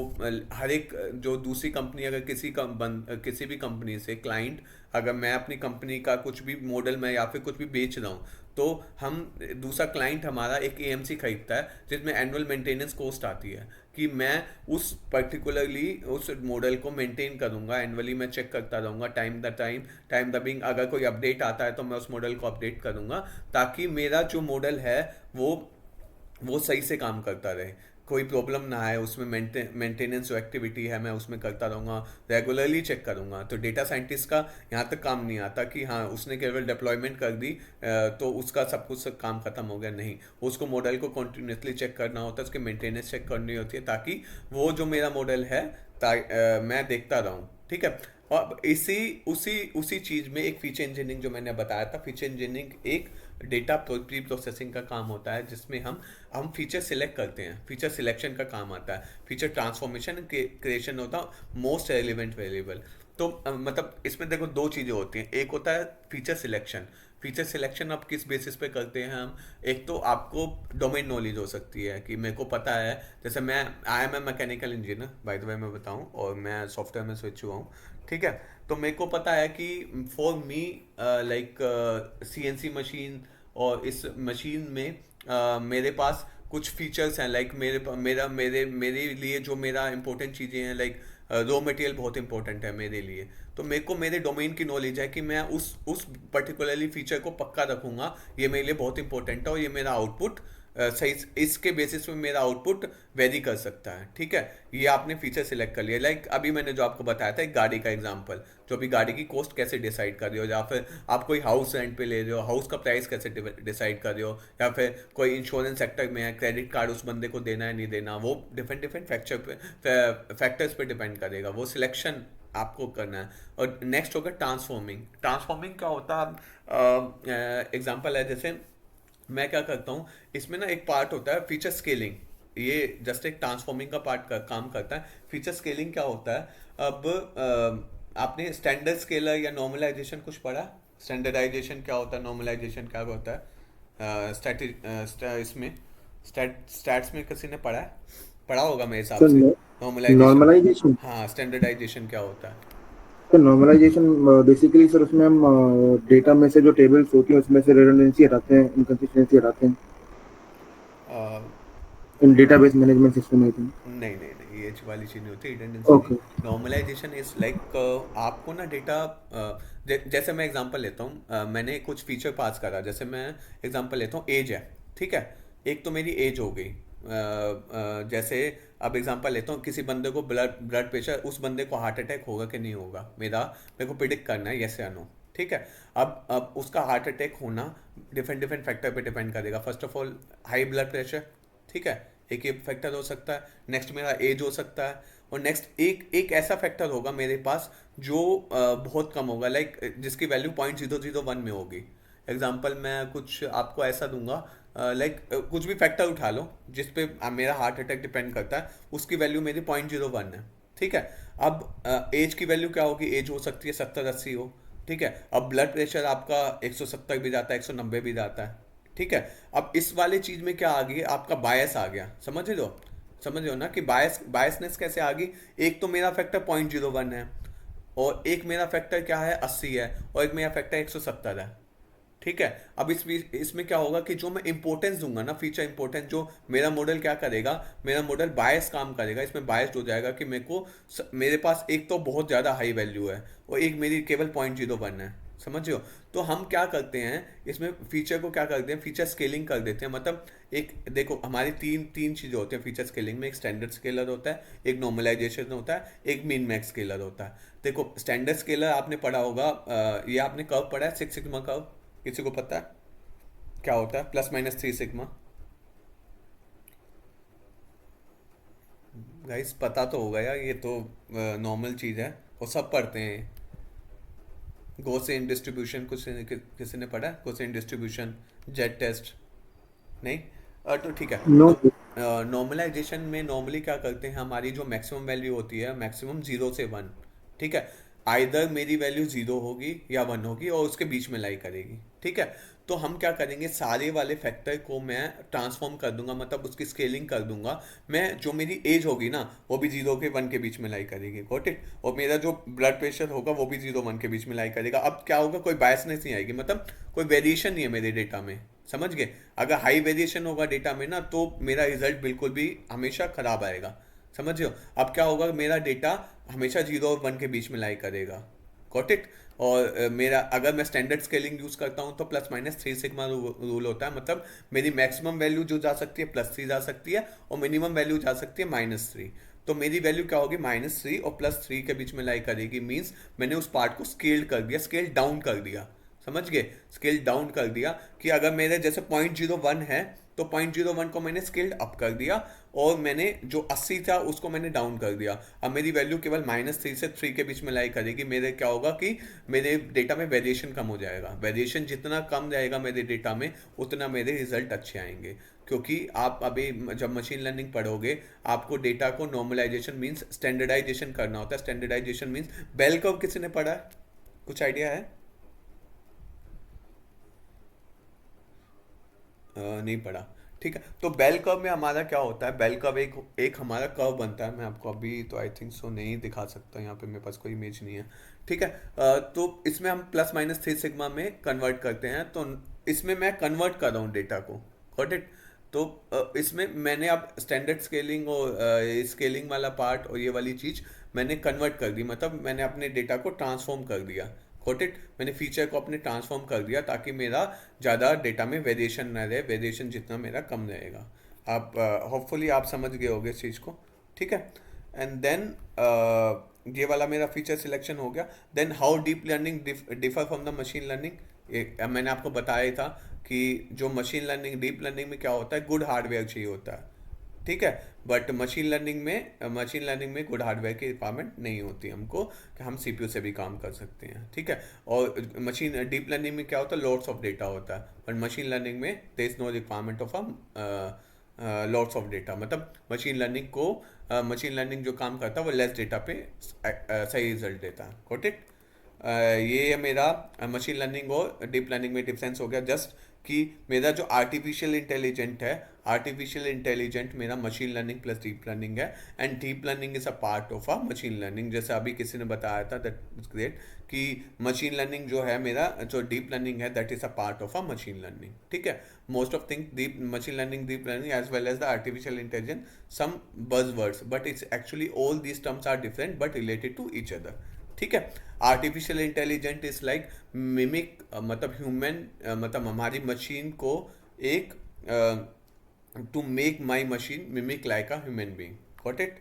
हर एक जो दूसरी कंपनी अगर किसी भी कंपनी से क्लाइंट, अगर मैं अपनी कंपनी का कुछ भी मॉडल में या फिर कुछ भी बेच रहा हूँ, तो हम दूसरा क्लाइंट हमारा एक एएमसी खरीदता है जिसमें एनुअल मेंटेनेंस कॉस्ट आती है, कि मैं उस पर्टिकुलरली उस मॉडल को मेंटेन करूँगा, एनुअली मैं चेक करता रहूँगा टाइम द बिंग, अगर कोई अपडेट आता है तो मैं उस मॉडल को अपडेट करूँगा ताकि मेरा जो मॉडल है वो सही से काम करता रहे, कोई प्रॉब्लम ना आए उसमें। मेंटेनेंस जो एक्टिविटी है मैं उसमें करता रहूँगा, रेगुलरली चेक करूँगा। तो डेटा साइंटिस्ट का यहाँ तक काम नहीं आता कि हाँ उसने केवल डिप्लॉयमेंट कर दी तो उसका सब कुछ काम खत्म हो गया, नहीं, उसको मॉडल को कंटिन्यूसली चेक करना होता है, उसकी मेंटेनेंस चेक करनी होती है ताकि वो जो मेरा मॉडल है मैं देखता रहूँ, ठीक है। और उसी चीज़ में एक फीचर इंजीनियरिंग जो मैंने बताया था, फीचर इंजीनियरिंग एक डेटा प्री प्रोसेसिंग का काम होता है जिसमें हम फीचर सिलेक्ट करते हैं, फीचर सिलेक्शन का काम आता है, फीचर ट्रांसफॉर्मेशन क्रिएशन होता है मोस्ट रेलिवेंट वेरिएबल। तो मतलब इसमें देखो दो चीज़ें होती हैं, एक होता है फीचर सिलेक्शन। फीचर सिलेक्शन आप किस बेसिस पे करते हैं हम, एक तो आपको डोमेन नॉलेज हो सकती है कि मेरे को पता है, जैसे मैं I am a mechanical engineer by the way मैं बताऊं, और मैं सॉफ्टवेयर में स्विच हुआ हूँ, ठीक है। तो मेरे को पता है कि for me like CNC machine, और इस मशीन में मेरे पास कुछ फीचर्स हैं, लाइक मेरे लिए जो मेरा इंपॉर्टेंट चीज़ें हैं, लाइक रॉ मटेरियल बहुत इंपॉर्टेंट है मेरे लिए, तो मेरे को मेरे डोमेन की नॉलेज है कि मैं उस पर्टिकुलरली फीचर को पक्का रखूँगा, ये मेरे लिए बहुत इंपॉर्टेंट है और ये मेरा आउटपुट सही, इसके बेसिस पे मेरा आउटपुट वेरी कर सकता है, ठीक है। ये आपने फीचर सिलेक्ट कर लिया। लाइक अभी मैंने जो आपको बताया था एक गाड़ी का एग्जांपल, जो अभी गाड़ी की कॉस्ट कैसे डिसाइड कर रहे हो, या फिर आप कोई हाउस रेंट पे ले रहे हो, हाउस का प्राइस कैसे डिसाइड कर रहे हो, या फिर कोई इंश्योरेंस सेक्टर में है, क्रेडिट कार्ड उस बंदे को देना है नहीं देना, वो डिफरेंट फैक्टर्स पे डिपेंड करेगा, वो सिलेक्शन आपको करना है। और नेक्स्ट होगा ट्रांसफॉर्मिंग क्या होता है, एग्जाम्पल है, जैसे मैं क्या करता हूँ, इसमें ना एक पार्ट होता है फीचर स्केलिंग, ये जस्ट एक ट्रांसफॉर्मिंग का पार्ट काम करता है। फीचर स्केलिंग क्या होता है, अब आपने स्टैंडर्ड स्केलर या नॉर्मलाइजेशन कुछ पढ़ा? स्टैंडर्डाइजेशन क्या होता है, नॉर्मलाइजेशन क्या होता है, इसमें स्टैट्स में किसी ने पढ़ा होगा मेरे हिसाब से। नॉर्मलाइजेशन, हाँ, स्टैंडर्डाइजेशन क्या होता है? तो नॉर्मलाइजेशन बेसिकली सर उसमें हम डेटा में से जो टेबल्स होती हैं उसमें से रिडंडेंसी हटाते हैं, इनकंसिस्टेंसी हटाते हैं इन डेटाबेस मैनेजमेंट सिस्टम में। नहीं, ये वाली चीज़ नहीं होती रिडंडेंसी। नॉर्मलाइजेशन इज लाइक आपको ना डेटा, जैसे मैं एग्जांपल लेता हूँ, मैंने कुछ फीचर पास करा, जैसे मैं एग्जांपल लेता हूँ एज है, ठीक है, एक तो मेरी एज हो गई, जैसे अब एग्जांपल लेता हूँ, किसी बंदे को ब्लड प्रेशर, उस बंदे को हार्ट अटैक होगा कि नहीं होगा, मेरे को प्रिडिक्ट करना है, यस या नो, ठीक है। अब उसका हार्ट अटैक होना डिफरेंट फैक्टर पे डिपेंड करेगा। First of all high blood pressure, ठीक है, एक ये फैक्टर हो सकता है, नेक्स्ट मेरा एज हो सकता है, और नेक्स्ट एक ऐसा फैक्टर होगा मेरे पास जो बहुत कम होगा, लाइक जिसकी वैल्यू 0.001 में होगी। एग्जाम्पल मैं कुछ आपको ऐसा दूंगा, लाइक कुछ भी फैक्टर उठा लो जिस पे मेरा हार्ट अटैक डिपेंड करता है, उसकी वैल्यू मेरी 0.01 है, ठीक है। अब एज की वैल्यू क्या होगी, एज हो सकती है 70-80 हो, ठीक है। अब ब्लड प्रेशर आपका 170 भी जाता है, 190 भी जाता है, ठीक है। अब इस वाले चीज में क्या आ गई, आपका बायस आ गया, समझ रहे हो ना कि बायसनेस कैसे आ गई। एक तो मेरा फैक्टर 0.01 है, और एक मेरा फैक्टर क्या है 80 है, और एक मेरा फैक्टर 170 है, ठीक है। अब इसमें क्या होगा कि जो मैं इंपॉर्टेंस दूंगा ना, फीचर इंपॉर्टेंस, जो मेरा मॉडल क्या करेगा, मेरा मॉडल बायस काम करेगा, इसमें बायस्ड हो जाएगा कि मेरे पास एक तो बहुत ज़्यादा हाई वैल्यू है और एक मेरी केवल 0.01 है, समझ रहे हो? तो हम क्या करते हैं इसमें, फीचर को क्या करते हैं, फीचर स्केलिंग कर देते हैं। मतलब एक देखो हमारी तीन तीन चीज़ें होती हैं फीचर स्केलिंग में। एक स्टैंडर्ड स्केलर होता है, एक नॉर्मलाइजेशन होता है, एक मीन मैक्स स्केलर होता है। देखो स्टैंडर्ड स्केलर आपने पढ़ा होगा, ये आपने कर्व पढ़ा है, 6 सिग्मा कर्व, किसी को पता है क्या होता है? +-3 सिग्मा। गाइस पता तो होगा यार, ये तो नॉर्मल चीज़ है और सब पढ़ते हैं। गॉसियन डिस्ट्रीब्यूशन कुछ किसी ने पढ़ा? गॉसियन डिस्ट्रीब्यूशन, जेड टेस्ट, नहीं? तो ठीक है। नो। तो नॉर्मलाइजेशन में नॉर्मली क्या करते हैं, हमारी जो मैक्सिमम वैल्यू होती है, मैक्सिमम 0 से 1, ठीक है, आइदर मेरी वैल्यू 0 होगी या 1 होगी और उसके बीच में लाई करेगी, ठीक है। तो हम क्या करेंगे, सारे वाले फैक्टर को मैं ट्रांसफॉर्म कर दूंगा, मतलब उसकी स्केलिंग कर दूंगा मैं। जो मेरी एज होगी ना वो भी 0 के 1 के बीच में लाई करेगी, गॉट इट। और मेरा जो ब्लड प्रेशर होगा वो भी 0-1 के बीच में लाई करेगा। अब क्या होगा, कोई बायसनेस नहीं आएगी, मतलब कोई वेरिएशन नहीं है मेरे डेटा में, समझ गए? अगर हाई वेरिएशन होगा डेटा में ना तो मेरा रिजल्ट बिल्कुल भी हमेशा खराब आएगा, समझ रहे हो? अब क्या होगा, मेरा डेटा हमेशा 0 और 1 के बीच में लाई करेगा, गॉट इट। और मेरा अगर मैं स्टैंडर्ड स्केलिंग यूज करता हूँ तो +-3 सिग्मा रूल होता है। मतलब मेरी मैक्सिमम वैल्यू जो जा सकती है +3 जा सकती है और मिनिमम वैल्यू जा सकती है -3। तो मेरी वैल्यू क्या होगी, -3 और +3 के बीच में लाई करेगी। मीन्स मैंने उस पार्ट को स्केल कर दिया, स्केल डाउन कर दिया, समझ गए? स्केल डाउन कर दिया कि अगर मेरे जैसे 0.01 है तो 0.01 को मैंने स्केल्ड अप कर दिया और मैंने जो 80 था उसको मैंने डाउन कर दिया। अब मेरी वैल्यू केवल -3 से 3 के बीच में लाई करेगी। मेरे क्या होगा कि मेरे डेटा में वेरिएशन कम हो जाएगा। वेरिएशन जितना कम जाएगा मेरे डेटा में उतना मेरे रिजल्ट अच्छे आएंगे। क्योंकि आप अभी जब मशीन लर्निंग पढ़ोगे आपको डेटा को नॉर्मलाइजेशन मीन्स स्टैंडर्डाइजेशन करना होता है। स्टैंडर्डाइजेशन मीन्स बेल कर्व किसी ने पढ़ा है? कुछ आइडिया है? नहीं पढ़ा, ठीक है। तो बेल कर्व में हमारा क्या होता है, बेल कर्व एक एक हमारा कर्व बनता है। मैं आपको अभी तो आई थिंक सो नहीं दिखा सकता, यहाँ पे मेरे पास कोई इमेज नहीं है, ठीक है। तो इसमें हम +-3 सिग्मा में कन्वर्ट करते हैं। तो इसमें मैं कन्वर्ट कर रहा हूँ डेटा को, गॉट इट। तो इसमें मैंने अब स्टैंडर्ड स्केलिंग और स्केलिंग वाला पार्ट और ये वाली चीज़ मैंने कन्वर्ट कर दी, मतलब मैंने अपने डेटा को ट्रांसफॉर्म कर दिया, गॉट इट। मैंने फीचर को अपने ट्रांसफॉर्म कर दिया ताकि मेरा ज़्यादा डेटा में वेरिएशन ना रहे, वेरिएशन जितना मेरा कम रहेगा। आप होपफुली आप समझ गए होगे इस चीज़ को, ठीक है। एंड देन ये वाला मेरा फीचर सिलेक्शन हो गया। Then how deep learning differ from the machine learning, मैंने आपको बताया था कि जो मशीन लर्निंग डीप लर्निंग में क्या होता है, गुड हार्डवेयर चाहिए होता है, ठीक है। बट मशीन लर्निंग में गुड हार्डवेयर की रिक्वायरमेंट नहीं होती हमको, कि हम सीपीयू से भी काम कर सकते हैं, ठीक है। और मशीन डीप लर्निंग में क्या होता है, लॉट्स ऑफ डेटा होता है। बट मशीन लर्निंग में there is no requirement of lots of data. मतलब मशीन लर्निंग जो काम करता है वो लेस डेटा पे सही रिजल्ट देता है, गॉट इट। ये है मेरा मशीन लर्निंग और डीप लर्निंग में डिफरेंस हो गया। जस्ट कि मेरा जो आर्टिफिशियल इंटेलिजेंट मेरा machine learning plus deep learning है, and deep learning is a part of a machine learning. जैसे अभी किसी ने बताया था, दैट इज ग्रेट, कि मशीन लर्निंग जो है मेरा, जो डीप लर्निंग है that is a part of a machine learning, ठीक है। Most of thing deep machine learning, deep learning as well as the artificial intelligence, some buzz words, but it's actually all these terms are different but related to each other, ठीक है। Artificial intelligent is like mimic, मतलब human, मतलब हमारी machine को एक to make my machine mimic like a human being, got it.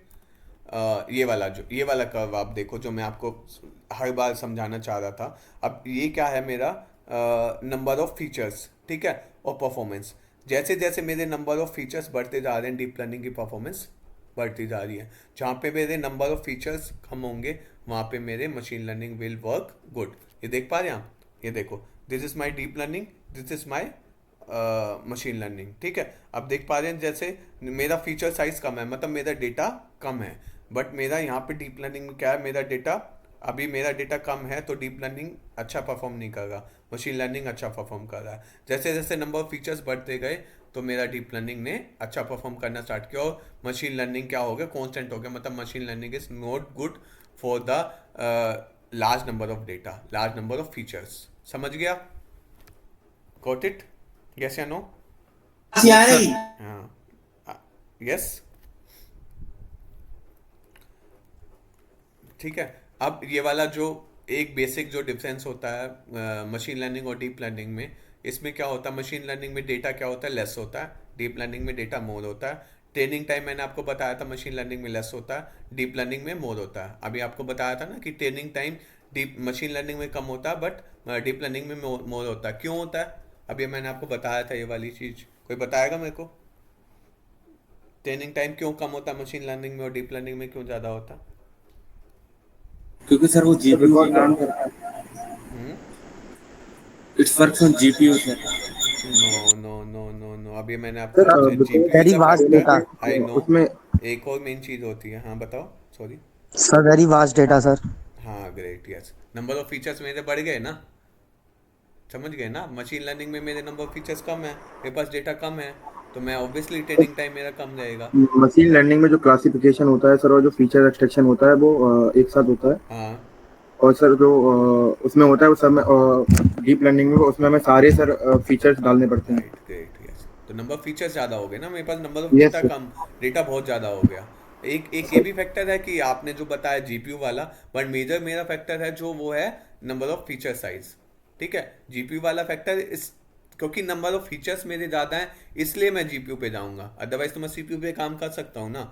ये वाला curve आप देखो जो मैं आपको हर बार समझाना चाह रहा था। अब ये क्या है मेरा नंबर ऑफ फीचर्स, ठीक है, और परफॉर्मेंस। जैसे जैसे मेरे नंबर ऑफ फीचर्स बढ़ते जा रहे हैं डीप लर्निंग की परफॉर्मेंस बढ़ती जा रही है। जहाँ पे मेरे नंबर ऑफ फीचर्स कम होंगे वहाँ पे मेरे machine learning will work good. ये देख पा रहे हैं आप, ये देखो, this is my deep learning, this is my machine learning, ठीक है। अब देख पा रहे हैं जैसे मेरा फीचर साइज कम है, मतलब मेरा डेटा कम है, बट मेरा यहाँ पे डीप लर्निंग में क्या है, मेरा डेटा कम है तो डीप लर्निंग अच्छा परफॉर्म नहीं कर रहा, मशीन लर्निंग अच्छा परफॉर्म कर रहा है। जैसे जैसे नंबर ऑफ फीचर्स बढ़ते गए तो मेरा डीप लर्निंग ने अच्छा परफॉर्म करना स्टार्ट किया, और मशीन लर्निंग क्या हो गया, कॉन्स्टेंट हो गया। मतलब machine learning is not good for the large number of data, large number of features. समझ गया? Got it? यस या नो? हाँ, यस, ठीक है। अब ये वाला जो एक बेसिक जो डिफरेंस होता है मशीन लर्निंग और डीप लर्निंग में, इसमें क्या होता है, मशीन लर्निंग में डेटा क्या होता है, लेस होता है, डीप लर्निंग में डेटा मोर होता है। ट्रेनिंग टाइम मैंने आपको बताया था मशीन लर्निंग में लेस होता है, डीप लर्निंग में मोर होता है। अभी आपको बताया था ना कि training time deep machine learning में कम होता है बट डीप लर्निंग में मोर होता है। क्यों होता है? अभी मैंने आपको बताया था ये वाली चीज़, कोई बताएगा मेरे को? ट्रेनिंग टाइम क्यों कम होता है मशीन लर्निंग में और डीप लर्निंग में क्यों ज़्यादा होता है? क्योंकि सर वो जीपीयू का रिकॉर्ड काम करता है। Hmm? It's works on GPU sir. No no no no no, अभी मैंने आपको सर अच्छा because GPU is very a vast factor, data I know. उसमें एक और मेन चीज़ होती है, हाँ बताओ, sorry. Sir, very vast data sir. हाँ great, yes, number of features मेरे बढ़ गए ना, समझ गए ना? मशीन लर्निंग में मेरे नंबर ऑफ फीचर्स कम है, मेरे पास डेटा कम है, तो मैं ऑब्वियसली ट्रेनिंग टाइम मेरा कम रहेगा। मशीन लर्निंग में जो क्लासिफिकेशन होता है सर और जो फीचर एक्सट्रैक्शन होता है वो एक साथ होता है। हाँ और सर जो उसमें होता है वो सब में डीप लर्निंग में उसमें हमें सारे सर फीचर्स डालने पड़ते हैं। Right, great, yes. तो नंबर ऑफ फीचर्स ज़्यादा हो गए ना, मेरे पास number of yes data sir. कम, डेटा बहुत ज़्यादा हो गया। एक एक ये भी फैक्टर है कि आपने जो बताया जीपीयू वाला, बट मेजर मेरा फैक्टर है जो वो है नंबर ऑफ फीचर साइज। ठीक है, जीपीयू वाला फैक्टर इस, क्योंकि नंबर ऑफ फीचर्स मेरे ज़्यादा हैं इसलिए मैं जीपीयू पे जाऊंगा, अदरवाइज तो मैं सीपीयू पे काम कर सकता हूँ ना।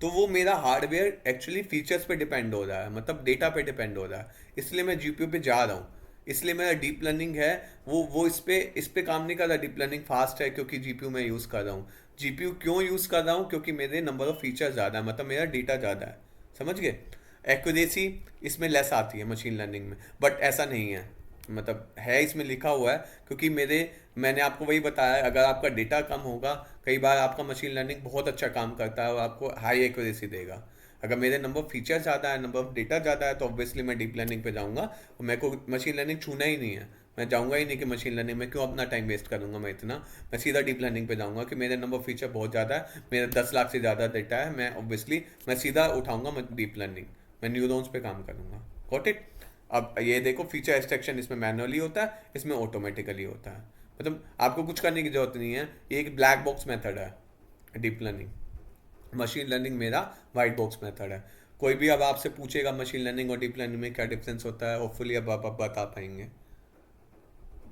तो वो मेरा हार्डवेयर एक्चुअली फीचर्स पे डिपेंड हो रहा है, मतलब डेटा पे डिपेंड हो रहा है, इसलिए मैं जीपीयू पे जा रहा हूँ। इसलिए मेरा डीप लर्निंग है वो इस पे काम नहीं कर रहा। डीप लर्निंग फास्ट है क्योंकि जीपीयू मैं यूज़ कर रहा हूँ। जीपीयू क्यों यूज़ कर रहा हूँ? क्योंकि मेरे नंबर ऑफ फीचर ज़्यादा है, मतलब मेरा डेटा ज़्यादा है, समझ गए? एक्यूरेसी इसमें लेस आती है मशीन लर्निंग में, बट ऐसा नहीं है, मतलब है इसमें लिखा हुआ है, क्योंकि मैंने आपको वही बताया है, अगर आपका डेटा कम होगा, कई बार आपका मशीन लर्निंग बहुत अच्छा काम करता है और आपको हाई एक्यूरेसी देगा। अगर मेरे नंबर ऑफ फीचर ज़्यादा है, नंबर ऑफ डेटा ज़्यादा है, तो ऑब्वियसली मैं डीप लर्निंग पे जाऊंगा और मेरे को मशीन लर्निंग छूना ही नहीं है। मैं जाऊंगा ही नहीं कि मशीन लर्निंग में क्यों अपना टाइम वेस्ट करूंगा मैं इतना। मैं सीधा डीप लर्निंग पे जाऊंगा कि मेरे नंबर ऑफ फीचर बहुत ज़्यादा है, मेरा 10 लाख से ज़्यादा डेटा है, मैं ऑब्वियसली मैं सीधा उठाऊंगा डीप लर्निंग, मैं न्यूरॉन्स पे काम करूंगा। Got it? अब ये देखो, फीचर एक्सट्रैक्शन इसमें मैनुअली होता है, इसमें ऑटोमेटिकली होता है, मतलब आपको कुछ करने की जरूरत नहीं है। ये एक ब्लैक बॉक्स मेथड है डीप लर्निंग, मशीन लर्निंग मेरा वाइट बॉक्स मेथड है। कोई भी अब आपसे पूछेगा मशीन लर्निंग और डीप लर्निंग में क्या डिफरेंस होता है, होपफुली अब आप बता पाएंगे।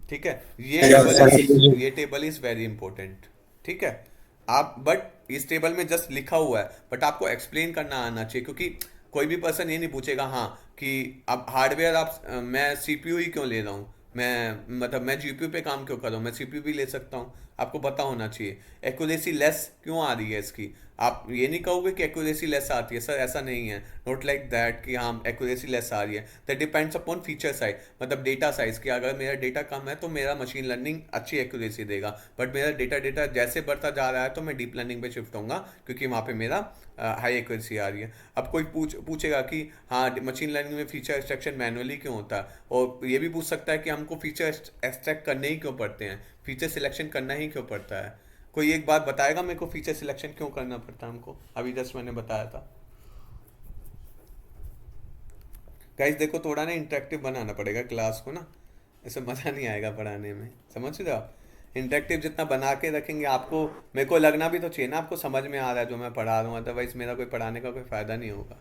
ठीक है, ये टेबल इज वेरी इंपॉर्टेंट। ठीक है, आप बट इस टेबल में जस्ट लिखा हुआ है, बट आपको एक्सप्लेन करना आना चाहिए, क्योंकि कोई भी पर्सन ये नहीं पूछेगा हाँ कि अब हार्डवेयर आप मैं सीपीयू ही क्यों ले रहा हूँ, मैं जीपीयू पे काम क्यों कर रहा हूँ, मैं सीपीयू भी ले सकता हूँ। आपको पता होना चाहिए एक्यूरेसी लेस क्यों आ रही है इसकी। आप ये नहीं कहोगे कि एक्यूरेसी लेस आती है, सर ऐसा नहीं है, नॉट लाइक दैट कि हाँ एक्यूरेसी लेस आ रही है। That depends upon feature size, मतलब डेटा साइज कि अगर मेरा डेटा कम है तो मेरा मशीन लर्निंग अच्छी एक्यूरेसी देगा, बट मेरा डेटा जैसे बढ़ता जा रहा है तो मैं डीप लर्निंग पे शिफ्ट होऊंगा, क्योंकि वहाँ पे मेरा हाई एक्यूरेसी आ रही है। अब कोई पूछेगा कि हाँ मशीन लर्निंग में फीचर एक्सट्रैक्शन मैनुअली क्यों होता है, और ये भी पूछ सकता है कि हमको फीचर एक्सट्रैक्ट करने ही क्यों पड़ते हैं, फीचर सिलेक्शन करना ही क्यों पड़ता है। कोई एक बात बताएगा मेरे को, फीचर सिलेक्शन क्यों करना पड़ता है हमको? अभी जस्ट मैंने बताया था। गाइस देखो, थोड़ा ना इंटरेक्टिव बनाना पड़ेगा क्लास को ना, ऐसे मज़ा नहीं आएगा पढ़ाने में, समझ रहे हो आप? इंटरेक्टिव जितना बना के रखेंगे आपको, मेरे को लगना भी तो चाहिए ना आपको समझ में आ रहा है जो मैं पढ़ा रहा हूँ, अदरवाइज मेरा कोई पढ़ाने का कोई फ़ायदा नहीं होगा।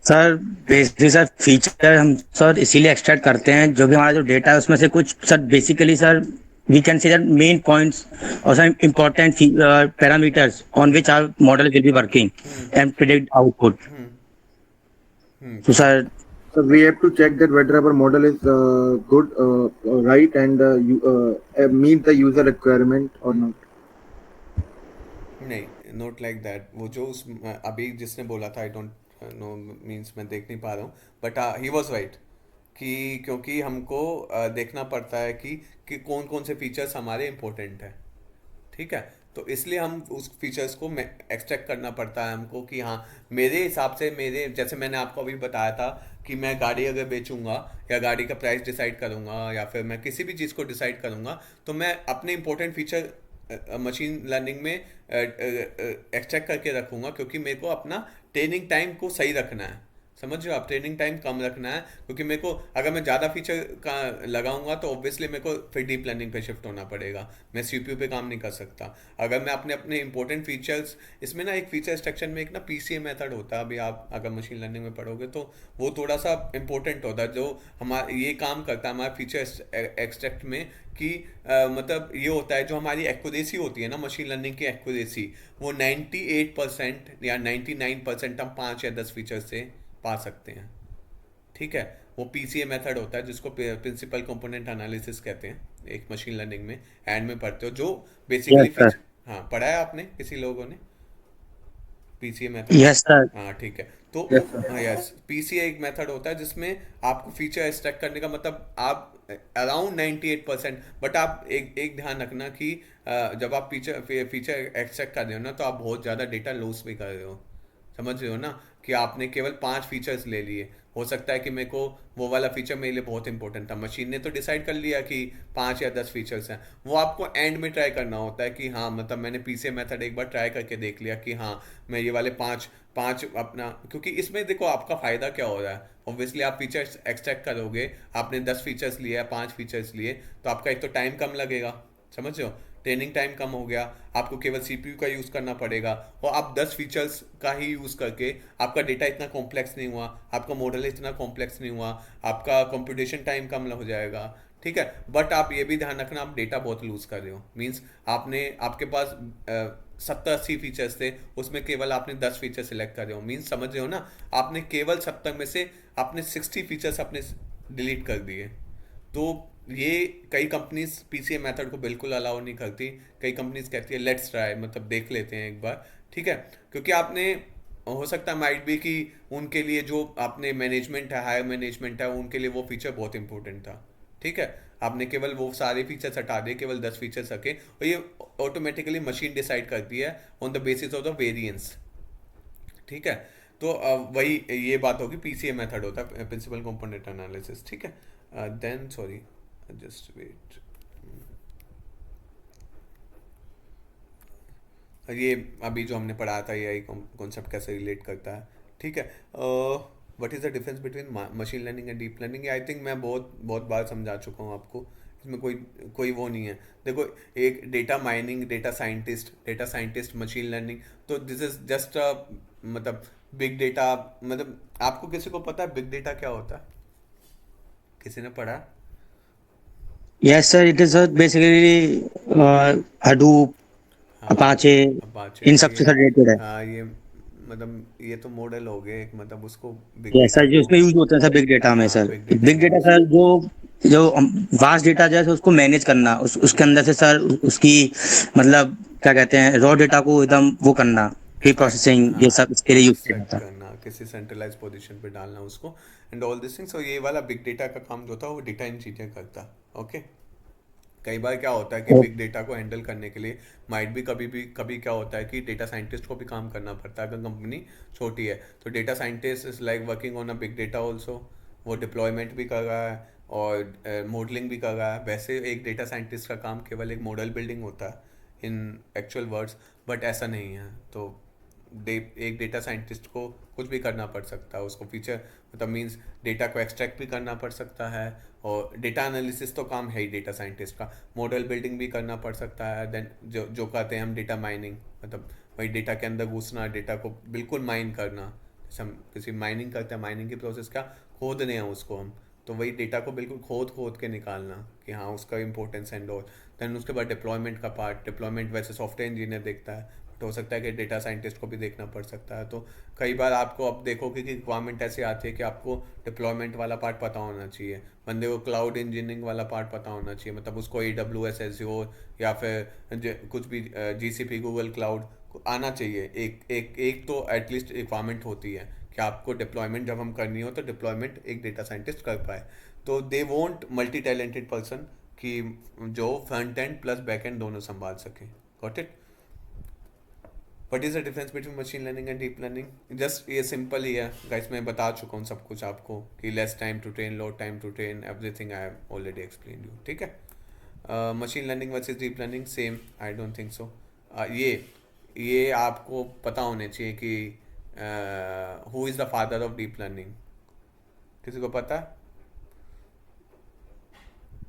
सर बेसिकली सर फीचर हम सर इसीलिए एक्सट्रैक्ट करते हैं, जो भी हमारा जो डेटा है उसमें से कुछ sir basically sir we can see that main points और some important parameters on which our model will be working hmm and predict output. Hmm तो correct. Sir So we have to check that whether our model is good, right, and meet the user requirement or not. नहीं, note like that, वो जो उस अभी जिसने बोला था, I don't know means मैं देख नहीं पा रहा हूँ, बट ही वॉज राइट कि क्योंकि हमको देखना पड़ता है कि कौन कौन से फीचर्स हमारे इम्पोर्टेंट है। ठीक है, तो इसलिए हम उस फीचर्स को एक्सट्रैक्ट करना पड़ता है हमको कि हाँ मेरे हिसाब से, मेरे जैसे मैंने आपको अभी बताया था कि मैं गाड़ी अगर बेचूंगा या गाड़ी का प्राइस डिसाइड करूंगा या फिर मैं किसी भी चीज़ को डिसाइड करूंगा, तो मैं अपने इंपॉर्टेंट फीचर मशीन लर्निंग में एक्सट्रैक्ट करके रखूंगा, क्योंकि मेरे को अपना ट्रेनिंग टाइम को सही रखना है, समझ रहे हो आप, ट्रेनिंग टाइम कम रखना है, क्योंकि मेरे को अगर मैं ज़्यादा फीचर का लगाऊंगा तो ऑब्वियसली मेरे को फिर डीप लर्निंग पे शिफ्ट होना पड़ेगा, मैं सीपीयू पे काम नहीं कर सकता। अगर मैं अपने अपने इंपॉर्टेंट फीचर्स, इसमें ना एक फीचर एक्सट्रैक्शन में एक ना पीसीए मेथड होता है, अभी आप अगर मशीन लर्निंग में पढ़ोगे तो वो थोड़ा सा इंपॉर्टेंट होता है, जो हमारा ये काम करता है हमारे फीचर एक्सट्रैक्ट में कि मतलब ये होता है जो हमारी एक्यूरेसी होती है ना, मशीन लर्निंग की एक्यूरेसी, वो 98% या 99% हम 5 या 10 फीचर से पा सकते हैं। ठीक है, वो पीसीए मेथड होता है जिसको प्रिंसिपल कंपोनेंट एनालिसिस कहते हैं, एक मशीन लर्निंग में एंड में पढ़ते हो, जो बेसिकली यस सर। फीचर, हाँ पढ़ा है आपने किसी लोगों ने पीसीए मेथड? Yes sir. हाँ ठीक है। तो यस सर। हाँ यस, पीसीए एक मेथड होता है जिसमें आपको फीचर एक्सट्रैक्ट करने का मतलब आप अराउंड 98%, बट आप एक एक ध्यान रखना कि जब आप फीचर फीचर एक्सट्रैक्ट कर रहे हो ना तो आप बहुत ज़्यादा डेटा लॉस भी कर रहे हो, समझ रहे हो ना, कि आपने केवल 5 फीचर्स ले लिए, हो सकता है कि मेरे को वो वाला फीचर मेरे लिए बहुत इंपॉर्टेंट था, मशीन ने तो डिसाइड कर लिया कि 5 या 10 फीचर्स हैं, वो आपको एंड में ट्राई करना होता है कि हाँ मतलब मैंने पीसीए मेथड एक बार ट्राई करके देख लिया कि हाँ मैं ये वाले पाँच पाँच अपना, क्योंकि इसमें देखो आपका फ़ायदा क्या हो रहा है, ऑब्वियसली आप फीचर्स एक्सट्रैक्ट करोगे, आपने 10 फीचर्स लिए या 5 फीचर्स लिए तो आपका एक तो टाइम कम लगेगा, समझ रहे हो, ट्रेनिंग टाइम कम हो गया, आपको केवल सीपीयू का यूज़ करना पड़ेगा, और आप 10 फीचर्स का ही यूज़ करके आपका डेटा इतना कॉम्प्लेक्स नहीं हुआ, आपका मॉडल इतना कॉम्प्लेक्स नहीं हुआ, आपका कंप्यूटेशन टाइम कम हो जाएगा। ठीक है, बट आप ये भी ध्यान रखना आप डेटा बहुत लूज कर रहे हो, मीन्स आपने आपके पास 70-80 फीचर्स थे, उसमें केवल आपने 10 फीचर सिलेक्ट कर रहे हो, मीन्स समझ रहे हो ना, आपने केवल 70 में से आपने 60 फीचर्स अपने डिलीट कर दिए। तो ये कई कंपनीज पीसीए मेथड को बिल्कुल अलाउ नहीं करती, कई कंपनीज कहती है लेट्स ट्राई, मतलब देख लेते हैं एक बार, ठीक है, क्योंकि आपने हो सकता है माइट भी कि उनके लिए जो आपने मैनेजमेंट है, हायर मैनेजमेंट है, उनके लिए वो फीचर बहुत इंपॉर्टेंट था, ठीक है, आपने केवल वो सारे फीचर्स हटा दिए, केवल 10 फीचर्स रखे, और ये ऑटोमेटिकली मशीन डिसाइड करती है on the basis of the variance, ठीक है। तो वही ये बात होगी, पीसीए मेथड होता है प्रिंसिपल कंपोनेंट एनालिसिस, ठीक है। देन सॉरी, जस्ट वेट, ये अभी जो हमने पढ़ा था ये कॉन्सेप्ट कैसे रिलेट करता है, ठीक है। What is the difference between machine learning and deep learning, I think मैं बहुत बहुत बार समझा चुका हूँ आपको, इसमें कोई कोई वो नहीं है। देखो, एक data mining, data scientist machine learning, तो दिस इज जस्ट अ मतलब बिग डेटा, मतलब आपको किसी को पता है बिग डेटा क्या होता है, किसी ने पढ़ा? Yes sir, it is basically Hadoop, हाँ, अपाचे, अपाचे इन तो सब ये, से रिलेटेड है। हाँ ये मतलब ये तो मॉडल हो गए एक, मतलब उसको बिग यस डेटा सर, जो को, उसमें यूज होते हैं सर बिग डेटा में हाँ सर। बिग डेटा बिग में डेटा यूज, सर जो जो वास्ट डेटा जैसे उसको मैनेज करना, उसके अंदर से सर उसकी मतलब क्या कहते हैं, रॉ डेटा को एकदम वो करना, प्री एक्सट्रैक्ट, प्रोसेसिंग, ये हाँ सब इसके लिए यूज किया एक्सट्रैक्ट जाता है। करना, किसी सेंट्रलाइज पोजीशन पे डालना उसको, एंड ऑल दिस थिंग्स, और ये वाला बिग डेटा का काम जो था वो डेटा इंजीनियर करता, ओके। कई बार क्या होता है कि बिग डेटा को हैंडल करने के लिए माइट भी कभी क्या होता है कि डेटा साइंटिस्ट को भी काम करना पड़ता है, अगर कंपनी छोटी है तो data scientist is like working on a big data also, वो डिप्लॉयमेंट भी कर रहा है और मॉडलिंग भी कर रहा है। वैसे एक डेटा साइंटिस्ट का काम केवल एक मॉडल बिल्डिंग होता है इन एक्चुअल वर्ड्स, बट ऐसा नहीं है। तो एक डेटा साइंटिस्ट को कुछ भी करना पड़ सकता है, उसको फीचर मतलब मींस डेटा को एक्सट्रैक्ट भी करना पड़ सकता है, और डेटा एनालिसिस तो काम है ही डेटा साइंटिस्ट का, मॉडल बिल्डिंग भी करना पड़ सकता है, देन जो जो कहते हैं हम डेटा माइनिंग, मतलब वही डेटा के अंदर घुसना, डेटा को बिल्कुल माइन करना, जैसे हम किसी माइनिंग करते हैं, माइनिंग की प्रोसेस क्या, खोदने हैं उसको हम, तो वही डेटा को बिल्कुल खोद खोद के निकालना कि हाँ उसका इंपॉर्टेंस एंड ऑल। देन उसके बाद डिप्लॉयमेंट का पार्ट, डिप्लॉयमेंट वैसे सॉफ्टवेयर इंजीनियर देखता है, बट हो सकता है कि डेटा साइंटिस्ट को भी देखना पड़ सकता है। तो कई बार आपको अब देखोगे कि रिक्वायरमेंट ऐसी आती है कि आपको डिप्लॉयमेंट वाला पार्ट पता होना चाहिए, बंदे को क्लाउड इंजीनियरिंग वाला पार्ट पता होना चाहिए, मतलब उसको AWS, एज़्योर या फिर कुछ भी GCP, गूगल क्लाउड आना चाहिए। एक तो एटलीस्ट रिक्वायरमेंट होती है कि आपको डिप्लॉयमेंट जब हम करनी हो तो डिप्लॉयमेंट एक डेटा साइंटिस्ट कर पाए। तो they want multi talented person कि जो front end plus back and दोनों संभाल सके। Got it? What is the difference between machine learning and deep learning? Just ये सिंपल ही है गाइस, मैं बता चुका हूँ सब कुछ आपको कि less time to train, low time to train, everything I have already explain you, ठीक है। Machine learning versus deep learning same? I don't think so. ये आपको पता होने चाहिए कि who is the father of deep learning? किसी को पता?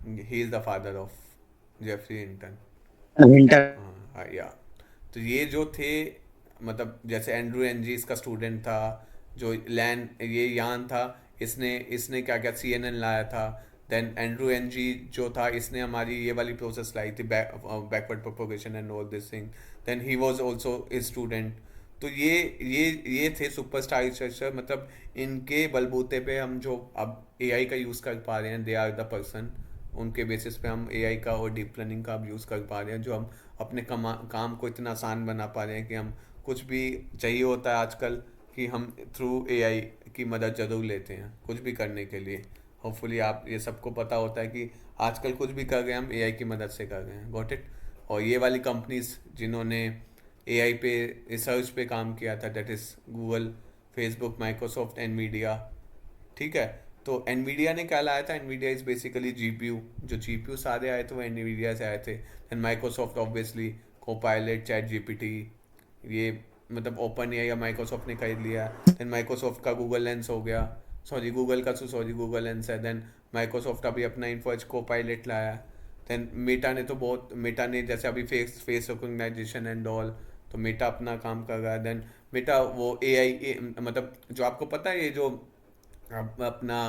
He is the father of Geoffrey Hinton. Winter. हाँ या, तो ये जो थे, मतलब जैसे एंड्रू एनजी इसका स्टूडेंट था, जो ये यान था, इसने इसने क्या क्या CNN लाया था। देन एंड्रू एनजी जो था, इसने हमारी ये वाली प्रोसेस लाई थी, backward propagation and all this thing. Then he was also a student. तो ये थे सुपरस्टार रिसर्चर, मतलब इनके बलबूते पे हम जो अब AI का यूज़ कर पा रहे हैं, दे आर द पर्सन। उनके बेसिस पे हम AI का और डीप लर्निंग का अब यूज़ कर पा रहे हैं, जो हम अपने काम को इतना आसान बना पा रहे हैं कि हम कुछ भी चाहिए होता है आजकल कि हम थ्रू AI की मदद ज़रूर लेते हैं कुछ भी करने के लिए। होपफुली आप ये सबको पता होता है कि आजकल कुछ भी कर रहे हैं हम AI की मदद से कर रहे हैं। Got it? और ये वाली कंपनीज जिन्होंने AI पे रिसर्च पे काम किया था, that is Google, Facebook, Microsoft, Nvidia. ठीक है, तो एनवीडिया ने क्या लाया था? Nvidia is basically GPU। जो GPU सारे आए थे वो एनवीडिया से आए थे। And Microsoft obviously Copilot, ChatGPT, ये मतलब ओपन AI या माइक्रोसॉफ्ट ने खरीद लिया। देन माइक्रोसॉफ्ट का गूगल लेंस हो गया, गूगल लेंस है। देन माइक्रोसॉफ्ट अभी अपना इन्फर्ज कोपायलट लाया। देन मेटा ने जैसे अभी फेस रिकॉग्नाइजेशन एंड ऑल, तो मेटा अपना काम कर रहा है। देन मेटा वो AI मतलब जो आपको पता है, ये जो आप अपना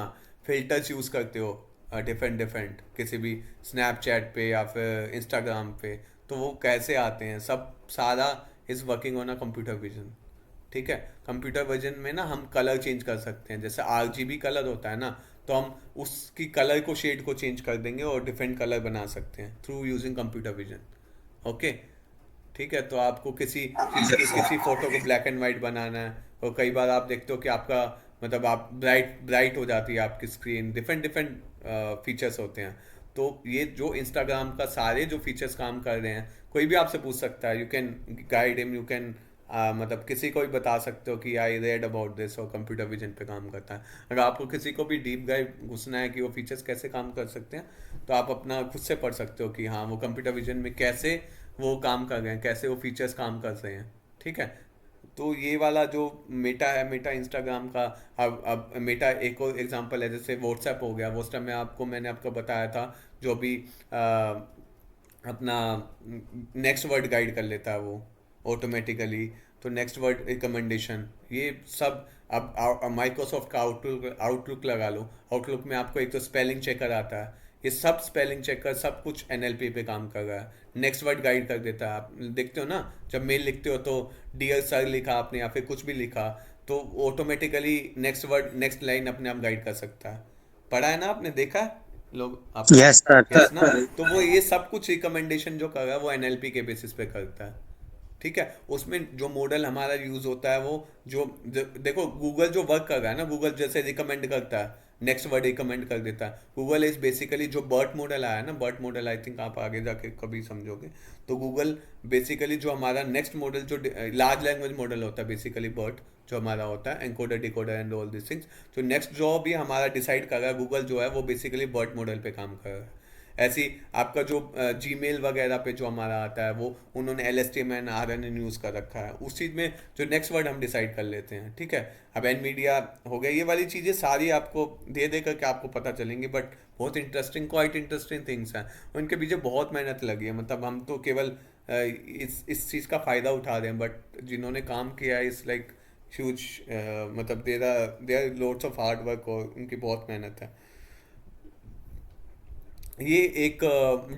फिल्टर्स यूज़ करते हो डिफरेंट किसी भी स्नैपचैट पे या फिर इंस्टाग्राम पे, तो वो कैसे आते हैं, सब सारा is working on a computer vision. ठीक है, कंप्यूटर विजन में ना हम कलर चेंज कर सकते हैं। जैसे RGB कलर होता है ना, तो हम उसकी कलर को, शेड को चेंज कर देंगे और डिफरेंट कलर बना सकते हैं through using computer vision. Okay, ठीक है। तो आपको किसी फोटो को ब्लैक एंड वाइट बनाना है, और कई बार आप देखते हो कि आपका मतलब आप ब्राइट हो जाती है आपकी स्क्रीन, डिफरेंट फीचर्स होते हैं। तो ये जो इंस्टाग्राम का सारे जो फीचर्स काम कर रहे हैं, कोई भी आपसे पूछ सकता है, you can guide him, you can मतलब किसी को भी बता सकते हो कि आई रेड अबाउट दिस, और कंप्यूटर विजन पे काम करता है। अगर आपको किसी को भी डीप गाइड घुसना है कि वो फीचर्स कैसे काम कर सकते हैं, तो आप अपना खुद से पढ़ सकते हो कि हाँ वो कंप्यूटर विजन में कैसे वो काम कर रहे हैं, कैसे वो फीचर्स काम कर रहे हैं। ठीक है, तो ये वाला जो मेटा है, मेटा इंस्टाग्राम का, अब मेटा एक और एग्जांपल है, जैसे व्हाट्सएप हो गया। व्हाट्सएप में मैंने आपको बताया था, जो भी अपना नेक्स्ट वर्ड गाइड कर लेता है वो ऑटोमेटिकली, तो नेक्स्ट वर्ड रिकमेंडेशन, ये सब। अब माइक्रोसॉफ्ट का आउटलुक लगा लो, आउटलुक में आपको एक तो स्पेलिंग चेकर आता है, ये सब स्पेलिंग चेकर सब कुछ NLP पे काम कर रहा है। नेक्स्ट वर्ड गाइड कर देता है। आप देखते हो ना, जब मेल लिखते हो तो डियर सर लिखा आपने या फिर कुछ भी लिखा, तो automatically next word, next line अपने आप गाइड कर सकता है। पढ़ा है ना आपने, देखा है लोग आपने? Yes sir. यस ना, तो वो ये सब कुछ रिकमेंडेशन जो कर रहा है वो NLP के बेसिस पे करता है। ठीक है, उसमें जो मॉडल हमारा यूज होता है, वो जो देखो गूगल जो वर्क कर रहा है ना, गूगल जैसे रिकमेंड करता है, नेक्स्ट वर्ड रिकमेंड कर देता है। गूगल इज बेसिकली जो बर्ट मॉडल आया है ना, बर्ट मॉडल, आई थिंक आप आगे जाके कभी समझोगे। तो गूगल बेसिकली जो हमारा नेक्स्ट मॉडल, जो लार्ज लैंग्वेज मॉडल होता है, बेसिकली बर्ट जो हमारा होता है, encoder decoder and all this things, जो नेक्स्ट जो भी हमारा डिसाइड कर रहा है गूगल जो है, वो बेसिकली बर्ट मॉडल पे काम कर रहा है। ऐसी आपका जो जीमेल वगैरह पे जो हमारा आता है, वो उन्होंने LSTM एंड RNN यूज़ कर रखा है, उस चीज़ में जो नेक्स्ट वर्ड हम डिसाइड कर लेते हैं। ठीक है, अब एनवीडिया हो गया, ये वाली चीज़ें सारी आपको दे करके आपको पता चलेंगी, बट बहुत क्वाइट इंटरेस्टिंग थिंग्स हैं, उनके पीछे बहुत मेहनत लगी है। मतलब हम तो केवल इस चीज़ का फ़ायदा उठा रहे हैं, बट जिन्होंने काम किया है इस लाइक ह्यूज, मतलब there are loads of hard work, और उनकी बहुत मेहनत है। ये एक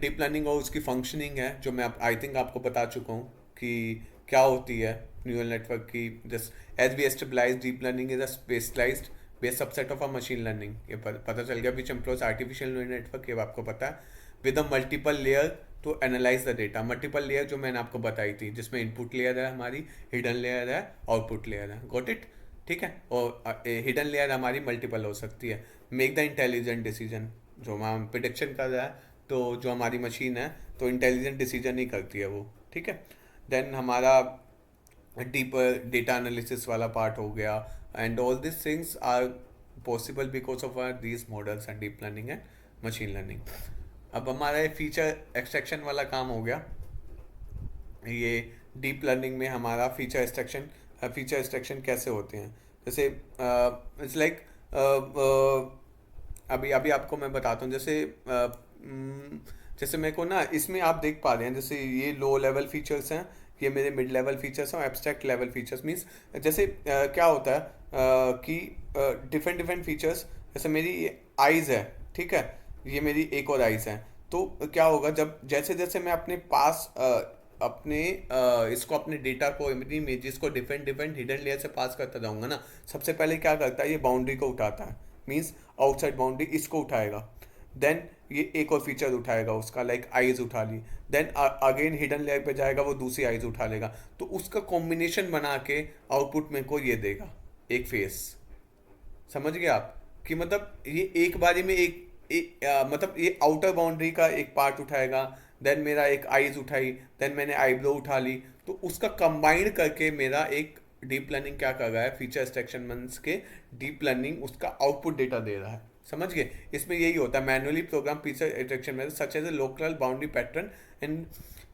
डीप लर्निंग और उसकी फंक्शनिंग है, जो मैं आई थिंक आपको बता चुका हूँ कि क्या होती है न्यूरल नेटवर्क की। Just as we establish, deep learning is a specialised base subset of a machine learning. ये पता चल गया, which employs artificial neural network, ये आपको पता है, with a multiple layer to analyse the data. Multiple layer जो मैंने आपको बताई थी, जिसमें इनपुट लेयर है हमारी, हिडन लेयर है, आउटपुट लेयर है। Got it? ठीक है, और हिडन लेयर हमारी मल्टीपल हो सकती है। मेक द इंटेलिजेंट डिसीजन, जो हम प्रिडिक्शन कर रहा है, तो जो हमारी मशीन है तो इंटेलिजेंट डिसीजन ही करती है वो। ठीक है, देन हमारा डीपर डेटा एनालिसिस वाला पार्ट हो गया, and all this things are possible because of these models and deep learning and machine learning. अब हमारा फीचर एक्सट्रैक्शन वाला काम हो गया। ये डीप लर्निंग में हमारा फीचर एक्सट्रैक्शन फीचर एक्सट्रैक्शन कैसे होते हैं। जैसे इट्स लाइक अभी अभी आपको मैं बताता हूँ। जैसे जैसे मेरे को ना इसमें आप देख पा रहे हैं, जैसे ये लो लेवल फीचर्स हैं, ये मेरे मिड लेवल फीचर्स हैं, और एब्स्ट्रैक्ट लेवल फीचर्स मीन्स जैसे क्या होता है कि डिफरेंट डिफरेंट फीचर्स, जैसे मेरी आइज़ है, ठीक है, ये मेरी एक और आइज़ है। तो क्या होगा जब जैसे जैसे मैं अपने पास इसको अपने डेटा को, अपनी इमेजेस को डिफरेंट डिफरेंट हिडन लेयर से पास करता जाऊंगा ना, सबसे पहले क्या करता है, ये बाउंड्री को उठाता है, मीन्स आउटसाइड बाउंड्री इसको उठाएगा। देन ये एक और फीचर उठाएगा उसका, लाइक आइज उठा ली। देन अगेन हिडन लेयर पे जाएगा, वो दूसरी आइज उठा लेगा। तो उसका कॉम्बिनेशन बना के आउटपुट में को ये देगा, एक फेस। समझ गए आप कि मतलब ये एक बारी में मतलब ये आउटर बाउंड्री का एक पार्ट उठाएगा, देन मेरा एक आईज उठाई, देन मैंने आईब्रो उठा ली, तो उसका कंबाइन करके मेरा एक डीप लर्निंग क्या कर रहा है, फीचर एक्सट्रैक्शन मींस के डीप लर्निंग उसका आउटपुट डेटा दे रहा है। समझ गए। इसमें यही होता है, manually program feature extraction method such as a local boundary pattern and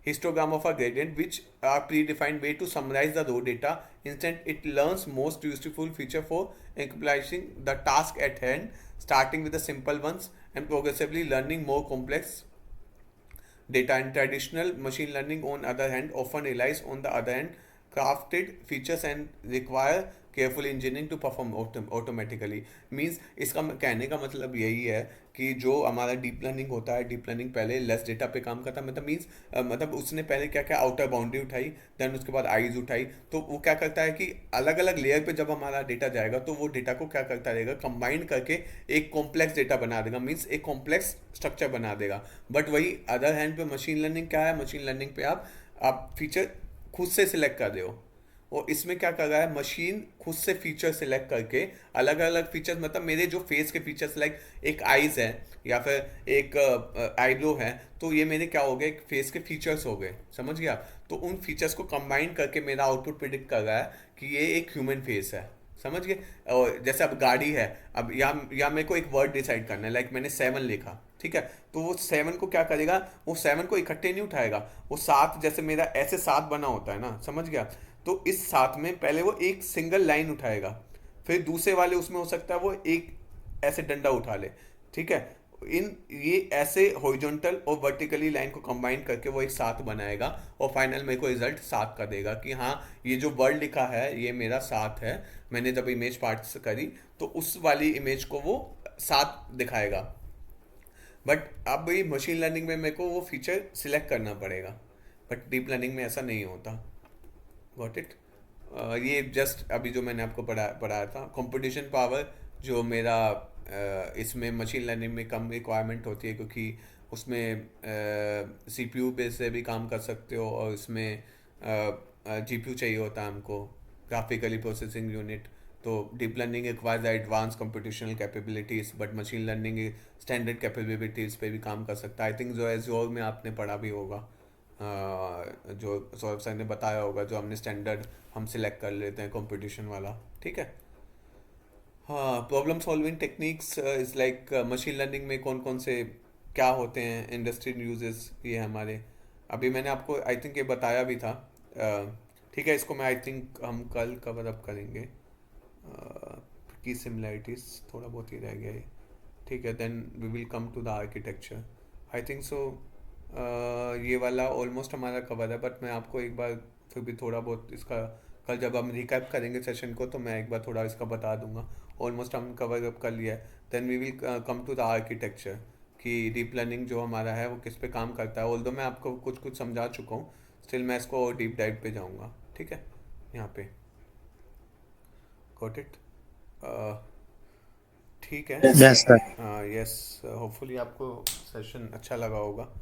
histogram of a gradient which are predefined way to summarize the raw data. Instead, it learns most useful feature for accomplishing the task at hand, starting with the simple ones and progressively learning more complex data. And traditional machine learning, on other hand, often relies on the other hand crafted features and require careful engineering to perform automatically. Means इसका कहने का मतलब यही है कि जो हमारा deep learning होता है, डीप लर्निंग पहले लेस डेटा पे काम करता है, मतलब मीन्स मतलब उसने पहले क्या क्या आउटर बाउंड्री उठाई, देन उसके बाद आइज उठाई। तो वो क्या करता है कि अलग अलग लेयर पे जब हमारा डेटा जाएगा तो वो डेटा को क्या करता रहेगा, कंबाइन करके एक कॉम्प्लेक्स डेटा बना देगा, मीन्स एक कॉम्प्लेक्स स्ट्रक्चर बना देगा। बट वही अदर हैंड पे मशीन लर्निंग क्या है, मशीन लर्निंग पे आप फीचर खुद से सिलेक्ट कर रहे हो, और इसमें क्या कर रहा है, मशीन खुद से फीचर सिलेक्ट करके अलग अलग फीचर्स, मतलब मेरे जो फेस के फीचर्स लाइक एक आइज है या फिर एक आईब्रो है, तो ये मेरे क्या हो गए, एक फेस के फीचर्स हो गए। समझ गया। तो उन फीचर्स को कंबाइन करके मेरा आउटपुट प्रिडिक्ट कर रहा है कि ये एक ह्यूमन फेस है। समझ गए। और जैसे अब गाड़ी है, अब या मेरे को एक वर्ड डिसाइड करना है, लाइक मैंने 7 लिखा, ठीक है, तो वो 7 को क्या करेगा, वो 7 को इकट्ठे नहीं उठाएगा, वो 7 जैसे मेरा ऐसे 7 बना होता है ना, समझ गया। तो इस 7 में पहले वो एक सिंगल लाइन उठाएगा, फिर दूसरे वाले उसमें हो सकता है वो एक ऐसे डंडा उठा ले, ठीक है। ये ऐसे हॉरिजॉन्टल और वर्टिकली लाइन को कंबाइन करके वो एक 7 बनाएगा, और फाइनल मेरे को रिजल्ट 7 का देगा कि हाँ ये जो वर्ड लिखा है ये मेरा 7 है। मैंने जब इमेज पार्ट करी तो उस वाली इमेज को वो 7 दिखाएगा। बट अब ये मशीन लर्निंग में मेरे को वो फीचर सिलेक्ट करना पड़ेगा, बट डीप लर्निंग में ऐसा नहीं होता। Got it. ये जस्ट अभी जो मैंने आपको पढ़ाया था। कंप्यूटेशन पावर जो मेरा इसमें मशीन लर्निंग में कम रिक्वायरमेंट होती है, क्योंकि उसमें CPU पे से भी काम कर सकते हो, और इसमें GPU चाहिए होता है हमको, ग्राफिकली प्रोसेसिंग यूनिट। तो deep learning requires advance computational capabilities, but machine learning standard capabilities पे भी काम कर सकता है। आई थिंक जो एज़्योर में आपने पढ़ा भी होगा, जो सौरभ सर ने बताया होगा, जो हमने स्टैंडर्ड हम सिलेक्ट कर लेते हैं कंप्यूटेशन वाला, ठीक है। हाँ, problem solving techniques is like machine learning में कौन कौन से क्या होते हैं, इंडस्ट्रियल यूजेस ये हमारे। अभी मैंने आपको आई थिंक ये बताया भी था, ठीक है। इसको मैं आई थिंक हम कल कवर अप करेंगे, की सिमिलैरिटीज़ थोड़ा बहुत ही रह गया है, ठीक है। Then we will come to the architecture, I think so. ये वाला ऑलमोस्ट हमारा कवर है, बट मैं आपको एक बार फिर भी थोड़ा बहुत इसका कल जब हम रिकैप करेंगे सेशन को, तो मैं एक बार थोड़ा इसका बता दूंगा। ऑलमोस्ट हम कवर अप कर लिया है। Then we will come to the architecture, कि डीप लर्निंग जो हमारा है वो किस पे काम करता है। ऑल्दो मैं आपको कुछ कुछ समझा चुका हूँ, स्टिल मैं इसको और डीप डाइव पे जाऊँगा, ठीक है। यहाँ पे गॉट इट, ठीक है। Yes sir. यस, होपफुली आपको सेशन अच्छा लगा होगा।